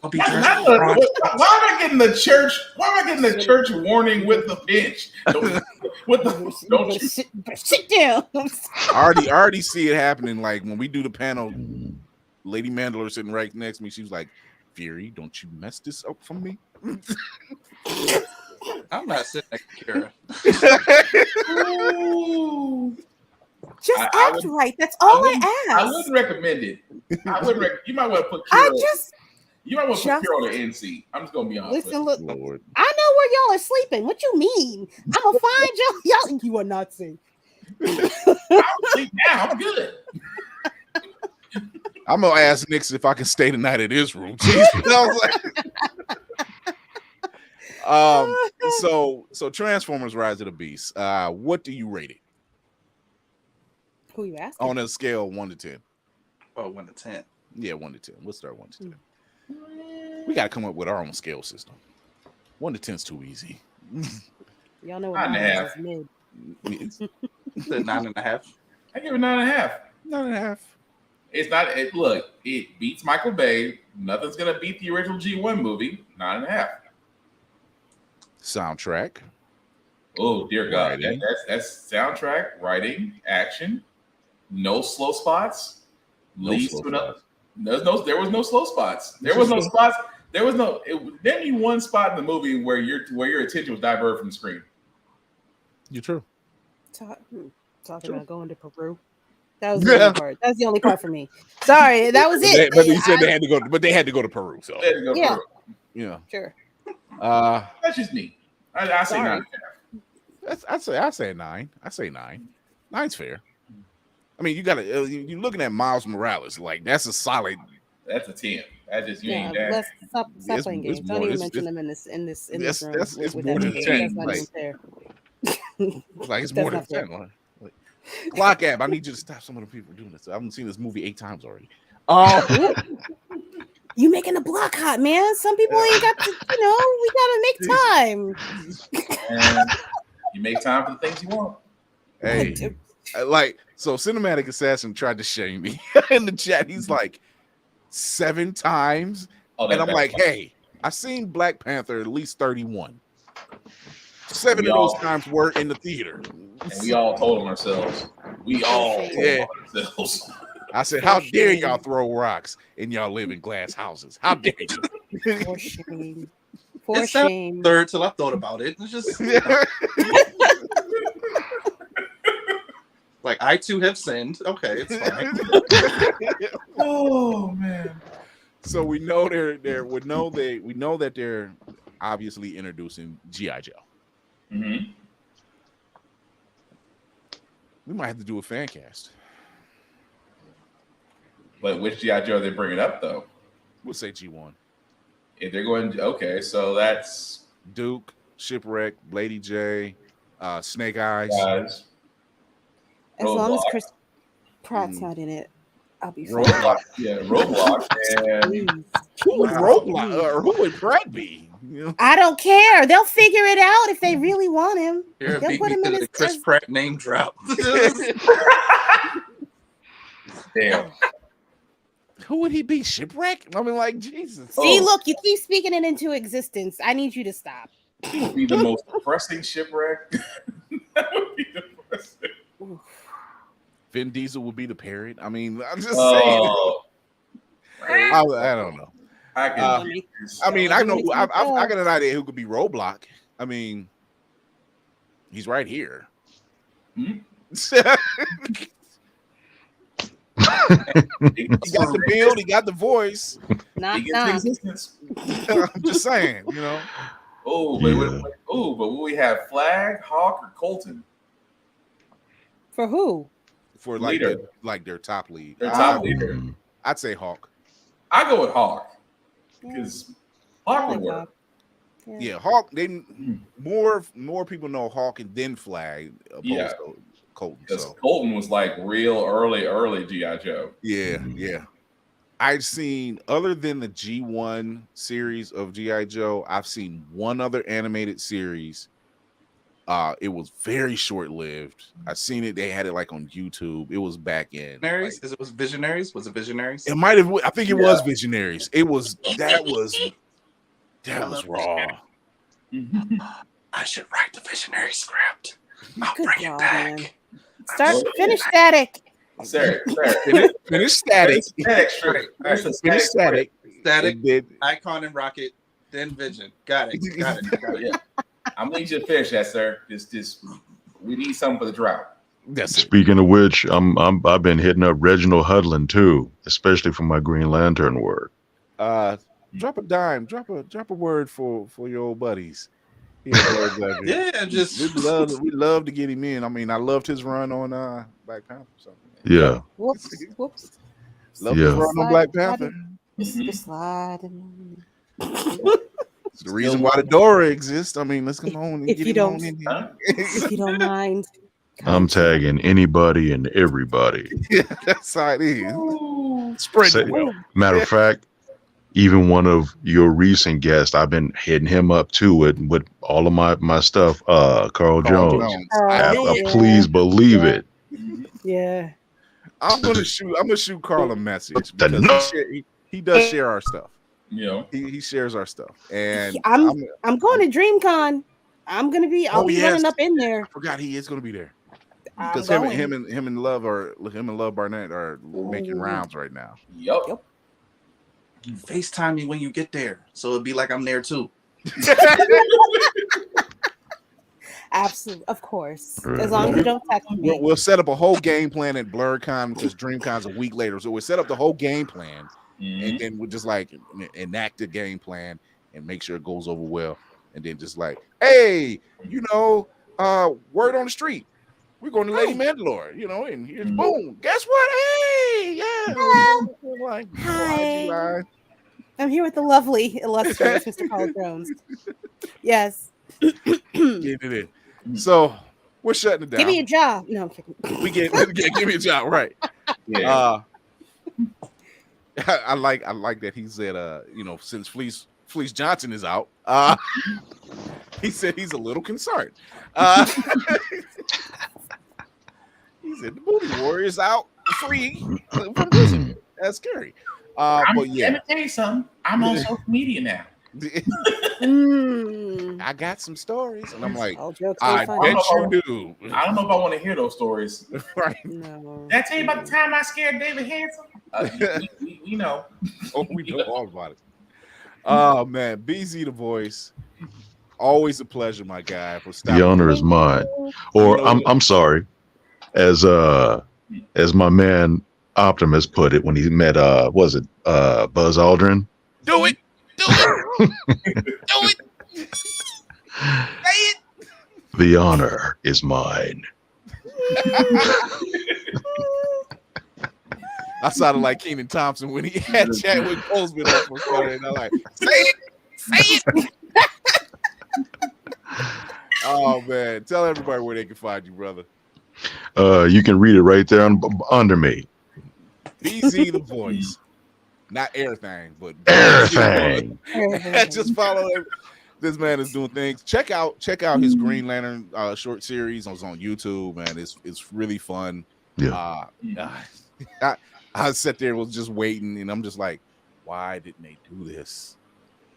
be why am I getting the church? Why am I getting the church warning with the pinch? Don't you sit down? I already see it happening. Like when we do the panel, Lady Mandela sitting right next to me. She was like, "Fury, don't you mess this up for me." I'm not sitting next to Kara. Just act right. That's all I ask. I wouldn't recommend it. You might want to put Kira. You might want to put Kira on the NC. I'm just gonna be honest. Listen, look. Lord. I know where y'all are sleeping. What you mean? I'm gonna find y'all. Y'all, you are not safe. I'll sleep now. I'm good. I'm gonna ask Nix if I can stay the night at his room. So Transformers: Rise of the Beast. What do you rate it Who you asking? on a scale of 1 to 10? Oh, 1 to 10. Yeah, 1 to 10. We'll start 1 to 10. We got to come up with our own scale system. 1 to 10 is too easy. Y'all know what 9.5. is mid. It's The 9.5. I give it 9.5. 9.5. It's not. Look, it beats Michael Bay. Nothing's gonna beat the original G1 movie. 9.5. Soundtrack. Oh dear God, Writing. that's soundtrack, writing, action, no slow spots. Leads slow to another. spots. There was no slow spots. There was no spots. There was no. There be one spot in the movie where your attention was diverted from the screen. You're true. Talking about going to Peru. That was the only part. That's the only part for me. Sorry, that was it. But you said they had to go. But they had to go to Peru. So There you go, Yeah. Peru. yeah. Sure. That's just me. I say Sorry. 9.5. I say 9. I say 9. 9's fair. I mean, you got to. You're looking at Miles Morales. Like that's a solid. That's a 10. That just you Yeah, ain't that. let's stop It's- playing it's games. more- Don't even it's- mention them in this That's- room. that's- it's with more that than name. 10, That's not like- even fair. Like it's That's more than not fair. 10. Like, Clock app. I need you to stop some of the people doing this. I haven't seen this movie 8 times already. You making the block hot, man. Some people ain't got to, we gotta make time. And you make time for the things you want. Hey, so Cinematic Assassin tried to shame me in the chat. He's like 7 times, Oh, and I'm that's like, fine. hey, I've seen Black Panther at least 31. 7 We of those all- times were in the theater. And we all told them ourselves. We all told Yeah. ourselves. I said, how dare y'all throw rocks and y'all live in glass houses? How dare you? For shame. For It sounds shame. third till I thought about it. It's just like I too have sinned. Okay, it's fine. Oh man. So we know we know that they're obviously introducing G.I. Joe. Mm-hmm. We might have to do a fan cast. But which G.I. Joe are they bringing up though? We'll say G1. If they're going, okay, so that's Duke, Shipwreck, Lady J, Snake Eyes. guys. As long as Roblox. Chris Pratt's not in it, I'll be fine. Roblox, yeah, Roblox, and Please. Who would Roblox or who would Pratt be? You know? I don't care. They'll figure it out if they really want him. Here, They'll beat put me him in to the his Chris Pratt name drop. damn. Who would he be? Shipwreck? I mean, like Jesus. See, Oh. look, you keep speaking it into existence. I need you to stop. He would be the most depressing shipwreck. That would be depressing. Vin Diesel would be the parrot. I mean, I'm just saying. Oh, I don't know. I can. I mean, I know. I got an idea who could be Roblox. I mean, he's right here. Hmm? He got the build. He got the voice. Knock, He gets knock. existence. I'm just saying, you know. Oh, Yeah. oh, but will we have Flag, Hawk, or Colton? For who? For like Leader. their top lead. Their top Um, leader. I'd say Hawk. I go with Hawk Yeah, because I Hawk like would work. Hawk. Yeah. Yeah, Hawk. They more people know Hawk and then Flag opposed Yeah. to Colton. Because So Colton was like real early G.I. Joe. yeah. I've seen, other than the G1 series of G.I. Joe, I've seen one other animated series. It was very short-lived. I've seen it. They had it like on YouTube. It was back in. Visionaries? Is it was Visionaries? Was it Visionaries? It might have. I think it was Visionaries. It was that was raw. I should write the Visionary script. I'll Good bring job, it back. man. Finish static. Static. Finish Static. Static straight. That's a Finish static. Static. Static, And then- Icon, and Rocket, then Vision. Got it. Got it. Got it. Yeah. I'm gonna need you to finish that, sir. Just we need something for the drought. That's it. Speaking of which, I've been hitting up Reginald Hudlin too, especially for my Green Lantern work. Drop a dime. Drop a word for your old buddies. Yeah, just we love to get him in. I mean, I loved his run on Black Panther. So. Yeah. Whoops. Love Yeah. his run on Black Panther. Just slide. It's the reason why the door exists. I mean, let's come on and if get you him don't- on in here. Huh? If you don't mind. I'm tagging anybody and everybody. That's how it is. Ooh. Spread Say- the wealth. Matter of fact, even one of your recent guests, I've been hitting him up too with all of my stuff. Carl Jones. I knew it. Please believe it. Yeah. I'm gonna shoot Carl a message The because he does share our stuff. You know, He shares our stuff, and I'm going to DreamCon. I'll be running up in there. I forgot he is going to be there I'm because going. him and Love Barnett are making rounds right now. Yep. FaceTime me when you get there, so it'd be like I'm there too. Absolutely, of course. Right. As long as you don't text me. We'll set up a whole game plan at BlerdCon because DreamCon's a week later, so we'll set up the whole game plan, and then we'll just like enact the game plan and make sure it goes over well, and then just like, hey, word on the street. We're going to Lady Mandalore, and here's boom. Guess what? Hey, yeah. Like, Hi. I'm here with the lovely, illustrious Mr. Carl Jones. Yes. Get it in. So we're shutting it down. Give me a job. No, I'm kidding. Give me a job, right? Yeah. I like that he said, since Fleece Johnson is out, he said he's a little concerned. He said the Booty Warrior's out free from prison. That's scary. But yeah, let me tell you something. I'm on social media now. I got some stories, and I'm like, jokes I funny. bet you do. I don't know if I want to hear those stories. Right? No. Did I tell you about the time I scared David Hanson? We know. Oh, we know all about it. Oh man, BZ the voice. Always a pleasure, my guy. For stopping. The honor is mine. Or I'm sorry, as my man Optimus put it when he met Buzz Aldrin. Do it. Do it. Say it. The honor is mine. I sounded like Kenan Thompson when he had Chadwick Boseman up for Friday, and I'm like, say it. Oh man, tell everybody where they can find you, brother. You can read it right there under me. BZ the voice, not everything, but Everything. Just follow him. This man is doing things. Check out his Green Lantern short series. It's on YouTube, man. It's really fun. Yeah. I sat there and was just waiting, and I'm just like, why didn't they do this?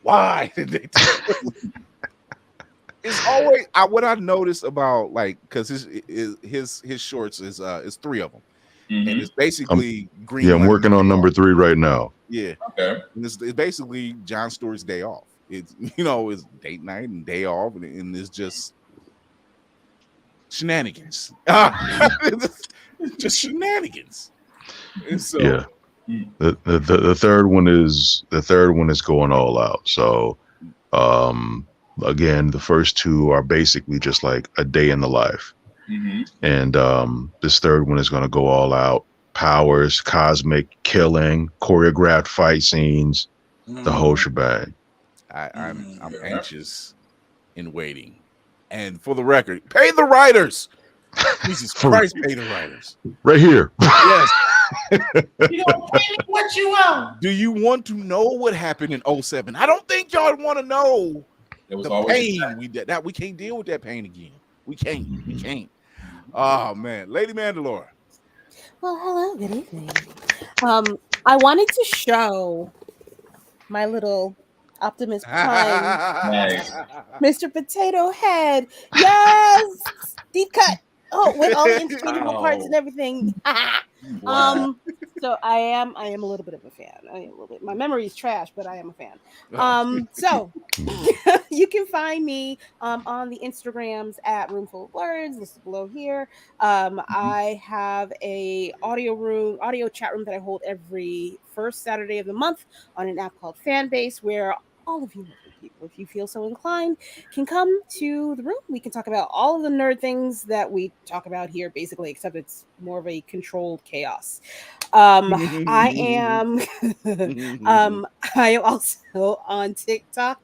Why did they do this? It's always what I noticed about because his shorts is 3 of them, and it's basically Green. Yeah, I'm Lantern working on number 3 right now. Yeah, Okay. and it's basically John Stewart's day off. It's it's date night and day off, and it's just shenanigans. Just shenanigans. And so, Yeah. The third one is going all out. So again, the first 2 are basically just like a day in the life. And this third one is going to go all out. Powers, cosmic killing, choreographed fight scenes, the whole shebang. I'm anxious and waiting. And for the record, pay the writers. Jesus Christ, pay the writers. Right here. Yes. You don't pay me what you want. Do you want to know what happened in 07? I don't think y'all want to know the pain we did. That we can't deal with that pain again. We can't. Oh man, Lady Mandalore. Well, hello, good evening. I wanted to show my little Optimus Prime, Nice. Mr. Potato Head. Yes, deep cut. Oh, with all the interchangeable parts and everything. Wow. So I am a little bit of a fan. My memory is trash, but I am a fan. So you can find me on the Instagrams at Roomful of Blerds, listed below here. I have a audio chat room that I hold every first Saturday of the month on an app called Fanbase, where all of you lovely people, if you feel so inclined, can come to the room. We can talk about all of the nerd things that we talk about here, basically, except it's more of a controlled chaos. I am I am also on TikTok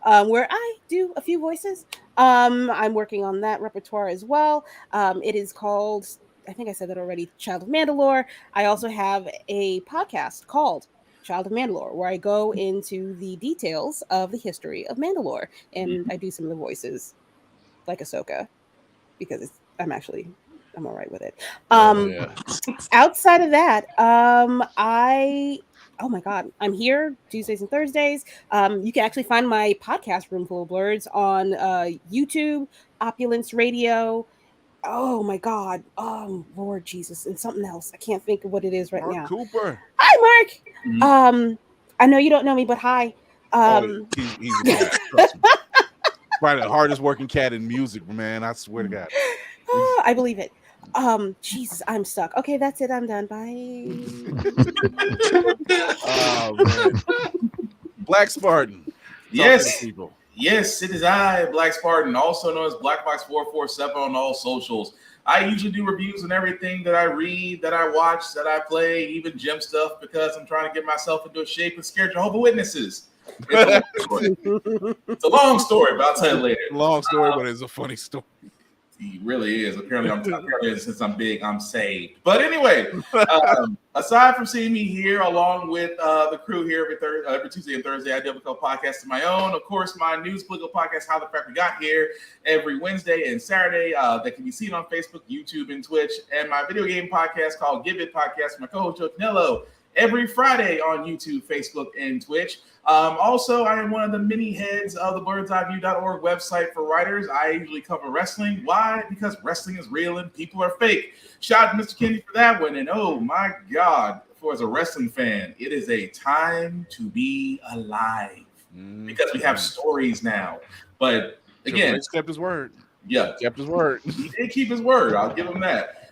where I do a few voices. I'm working on that repertoire as well. It is called, I think I said that already, Child of Mandalore. I also have a podcast called Child of Mandalore, where I go into the details of the history of Mandalore, and I do some of the voices, like Ahsoka, because I'm all right with it. Outside of that, oh my god, I'm here Tuesdays and Thursdays. You can actually find my podcast Room Full of Blerds on YouTube, Opulence Radio. Oh my god, Lord Jesus, and something else. I can't think of what it is right Mark now. Cooper. Hi, Mark. I know you don't know me, but hi. He's a cat. Trust me. Probably the hardest working cat in music, man. I swear to God. I believe it. Jesus, I'm stuck. Okay, that's it. I'm done. Bye. Oh man. Black Spartan. Yes. People. Yes, it is I, Black Spartan, also known as Blackbox447 on all socials. I usually do reviews on everything that I read, that I watch, that I play, even gym stuff, because I'm trying to get myself into a shape and scare Jehovah's Witnesses. It's a long story, but I'll tell you later. Long story, but it's a funny story. He really is. Apparently, since I'm big, I'm saved. But anyway, aside from seeing me here along with the crew here every Tuesday and Thursday, I do have a couple podcasts of my own. Of course, my news political podcast, How the Crap We Got Here, every Wednesday and Saturday. That can be seen on Facebook, YouTube, and Twitch. And my video game podcast called Give It Podcast with my co-host Joe Canello, every Friday on YouTube, Facebook, and Twitch. Also, I am one of the mini heads of the blerdseyeView.org website for writers. I usually cover wrestling. Why? Because wrestling is real and people are fake. Shout out to Mr. Kennedy for that one. And oh my God, as a wrestling fan, it is a time to be alive because we have stories now. But again, he kept his word. Yeah, kept his word. He did keep his word. I'll give him that.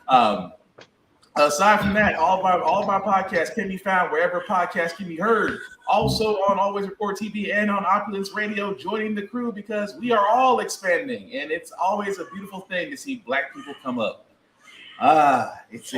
Aside from that, all of our podcasts can be found wherever podcasts can be heard. Also on Always Report TV and on Opulence Radio, joining the crew because we are all expanding, and it's always a beautiful thing to see Black people come up. It's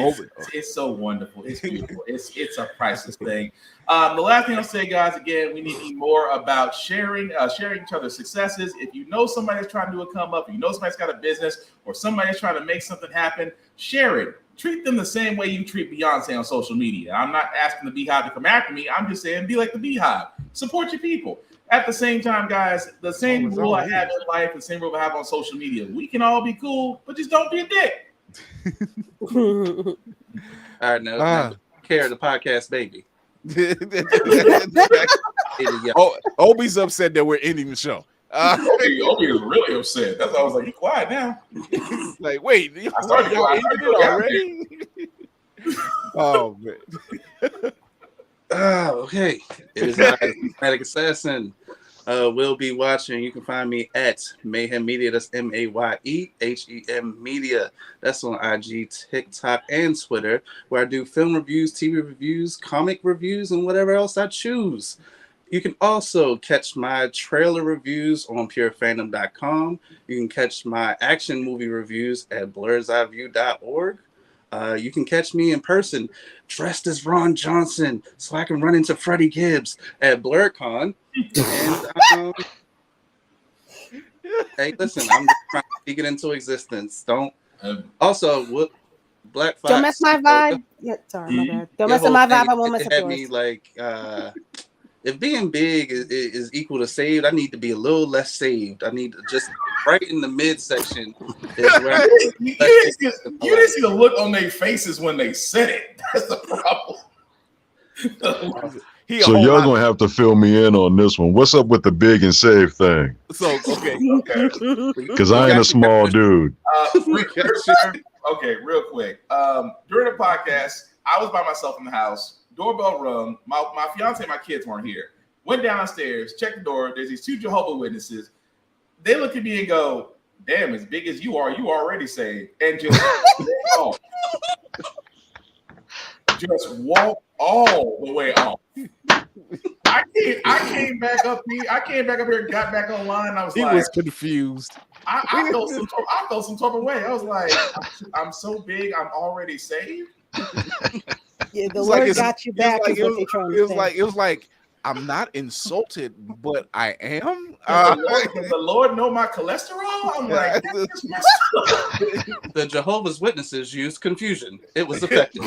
so wonderful. It's beautiful. It's a priceless thing. The last thing I'll say, guys, again, we need to be more about sharing each other's successes. If you know somebody that's trying to do a come up, if you know somebody's got a business or somebody's trying to make something happen, share it. Treat them the same way you treat Beyonce on social media. I'm not asking the Beehive to come after me. I'm just saying be like the Beehive. Support your people. At the same time, guys, the same rule I have in life, the same rule I have on social media. We can all be cool, but just don't be a dick. All right, now care of the podcast, baby. Obi's upset that we're ending the show. Obi is really upset. That's why I was like, you quiet now. Like, wait, I started already? Oh man. Okay. It is Automatic Assassin. We'll be watching. You can find me at Mayhem Media. That's MAYEHEM Media. That's on IG, TikTok, and Twitter, where I do film reviews, TV reviews, comic reviews, and whatever else I choose. You can also catch my trailer reviews on purefandom.com. You can catch my action movie reviews at blerdseyeView.org. You can catch me in person dressed as Ron Johnson so I can run into Freddie Gibbs at BlerdCon. And hey, listen, I'm just trying to speak it into existence. Don't. Also, Black Fox. Don't mess my vibe. Yeah, sorry, my bad. Don't mess with my vibe. I won't mess with yours. Me like, if being big is equal to saved, I need to be a little less saved. I need to just right in the midsection. You didn't see the look on their faces when they said it. That's the problem. So y'all gonna have to fill me in on this one. What's up with the big and save thing? So okay. Because I ain't a small dude. Okay, real quick. During the podcast, I was by myself in the house. Doorbell rung. My fiance and my kids weren't here. Went downstairs, checked the door. There's these two Jehovah's Witnesses. They look at me and go, "Damn, as big as you are, you already saved." And just off. Just walk all the way off. I came back up here. Got back online. I was he was confused. I felt some type of way. I was like, I'm so big, I'm already saved. Yeah, the Lord got you back. It was like I'm not insulted, but I am. Does the Lord know my cholesterol? I'm like, that's messed up. The Jehovah's Witnesses used confusion. It was effective.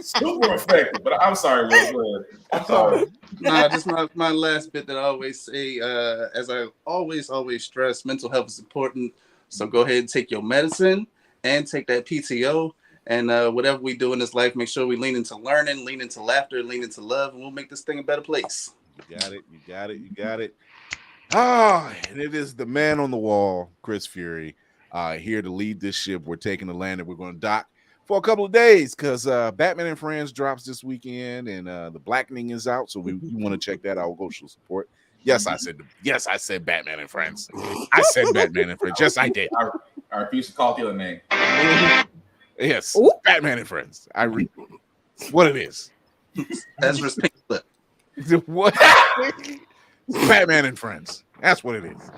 Super effective. But I'm sorry, Will. I'm sorry. Nah, just my last bit that I always say, as I always stress, mental health is important. So go ahead and take your medicine and take that PTO. And whatever we do in this life, make sure we lean into learning, lean into laughter, lean into love, and we'll make this thing a better place. You got it. Ah, and it is the man on the wall, Chris Fury, here to lead this ship. We're taking the land and we're going to dock for a couple of days because Batman and Friends drops this weekend, and the Blackening is out. So we want to check that out. Go show support. Yes, I said Batman and Friends. I said Batman and Friends. Yes, I did. I refuse to call it the other name. Yes, Batman and Friends. I read what it is. Ezra's pink slip. What? Batman and Friends. That's what it is.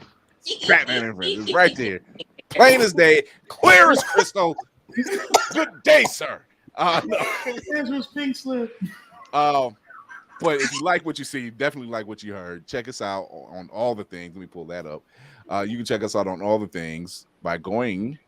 Batman and Friends. It's right there. Plain as day. Clear as crystal. Good day, sir. Ezra's pink slip. But if you like what you see, definitely like what you heard. Check us out on all the things. Let me pull that up. You can check us out on all the things by going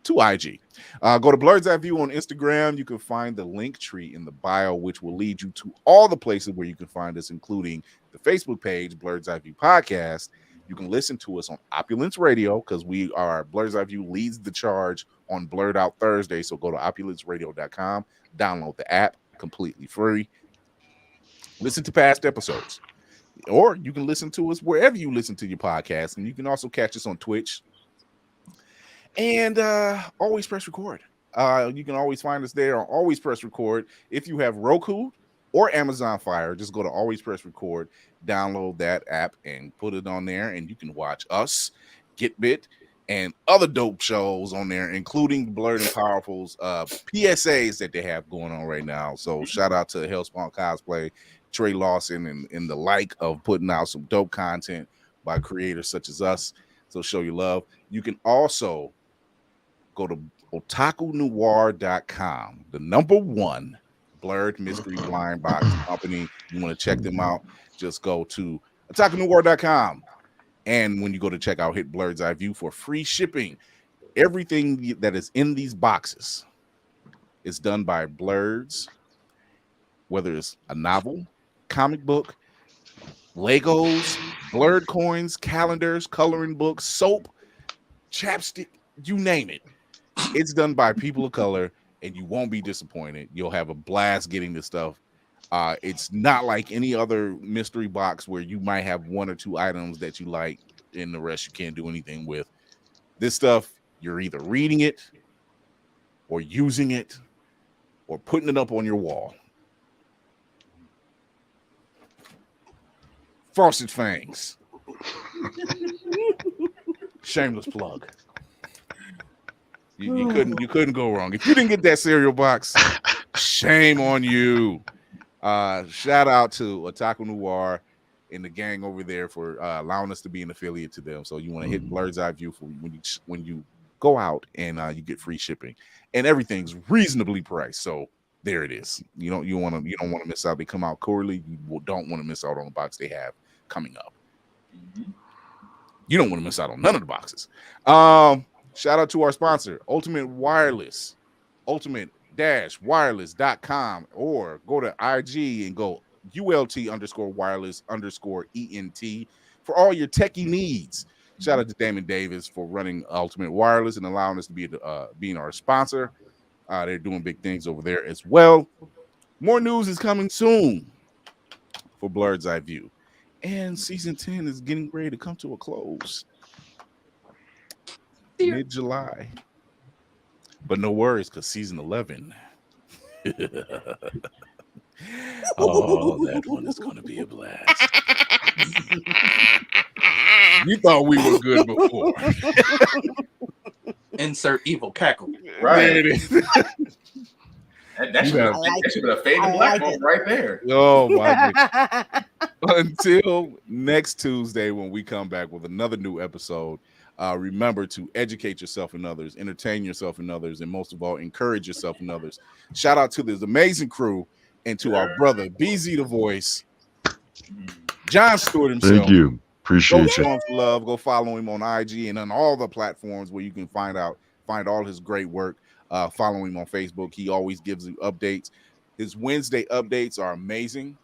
to IG. Go to Blerd's Eye View on Instagram. You can find the link tree in the bio, which will lead you to all the places where you can find us, including the Facebook page, Blerd's Eye View Podcast. You can listen to us on Opulence Radio because Blerd's Eye View leads the charge on Blerd Out Thursday. So go to opulenceradio.com, download the app completely free. Listen to past episodes, or you can listen to us wherever you listen to your podcast, and you can also catch us on Twitch. And always press record. You can always find us there on Always Press Record. If you have Roku or Amazon Fire, just go to Always Press Record, download that app, and put it on there, and you can watch us, Get Bit, and other dope shows on there, including Blerd and Powerful's PSAs that they have going on right now. So shout out to Hellspawn Cosplay, Trey Lawson, and the like of putting out some dope content by creators such as us. So show your love. You can also go to otakunoir.com, the #1 Blerd mystery blind box company. You want to check them out, just go to otakunoir.com. And when you go to checkout, hit Blerd's Eye View for free shipping. Everything that is in these boxes is done by Blerds, whether it's a novel, comic book, Legos, Blerd coins, calendars, coloring books, soap, chapstick, you name it. It's done by people of color, and you won't be disappointed. You'll have a blast getting this stuff. It's not like any other mystery box where you might have 1 or 2 items that you like, and the rest you can't do anything with. This stuff, you're either reading it, or using it, or putting it up on your wall. Frosted Fangs. Shameless plug. You couldn't go wrong. If you didn't get that cereal box, shame on you. Shout out to Otaku Noir and the gang over there for allowing us to be an affiliate to them. So you want to hit Blerd's Eye View for when you go out, and you get free shipping, and everything's reasonably priced. So there it is. You don't want to miss out. They come out quarterly. You don't want to miss out on the box they have coming up. You don't want to miss out on none of the boxes. Shout out to our sponsor, Ultimate Wireless, ultimate-wireless.com, or go to IG and go ULT_wireless_ENT for all your techie needs. Shout out to Damon Davis for running Ultimate Wireless and allowing us to be being our sponsor. They're doing big things over there as well. More news is coming soon for Blerd's Eye View. And season 10 is getting ready to come to a close. Mid-July. But no worries, because season 11. Oh, that one is going to be a blast. You thought we were good before. Insert evil cackle. Right. There it is. That should have faded black bolt right there. Oh, my goodness. Until next Tuesday when we come back with another new episode, remember to educate yourself and others, entertain yourself and others, and most of all, encourage yourself and others. Shout out to this amazing crew and to our brother, BZ the Voice, John Stewart himself. Thank you. Go Appreciate show you. him some love. Go follow him on IG and on all the platforms where you can find all his great work. Follow him on Facebook. He always gives you updates. His Wednesday updates are amazing.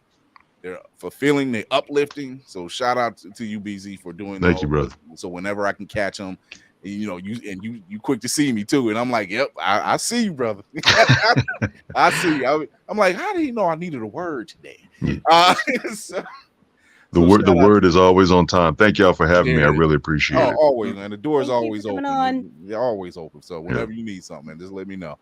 They're fulfilling, they're uplifting. So shout out to you, BZ, for doing that. Thank you, brother. So whenever I can catch him, you quick to see me too. And I'm like, yep, I see you, brother. I see you. I'm like, how did he know I needed a word today? Yeah. The word is always on time. Thank y'all for having me. I really appreciate it. Always, man. The door is Thank you always for coming open. on. They're always open. So whenever you need something, man, just let me know.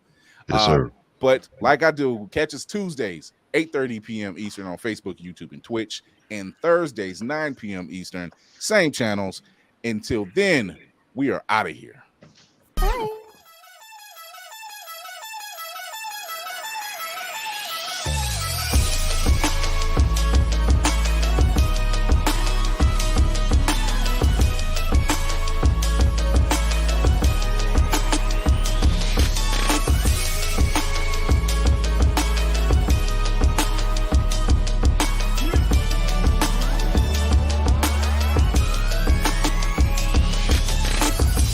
Yes, sir. But like I do, catch us Tuesdays, 8:30 p.m. Eastern on Facebook, YouTube, and Twitch, and Thursdays, 9 p.m. Eastern, same channels. Until then, we are out of here.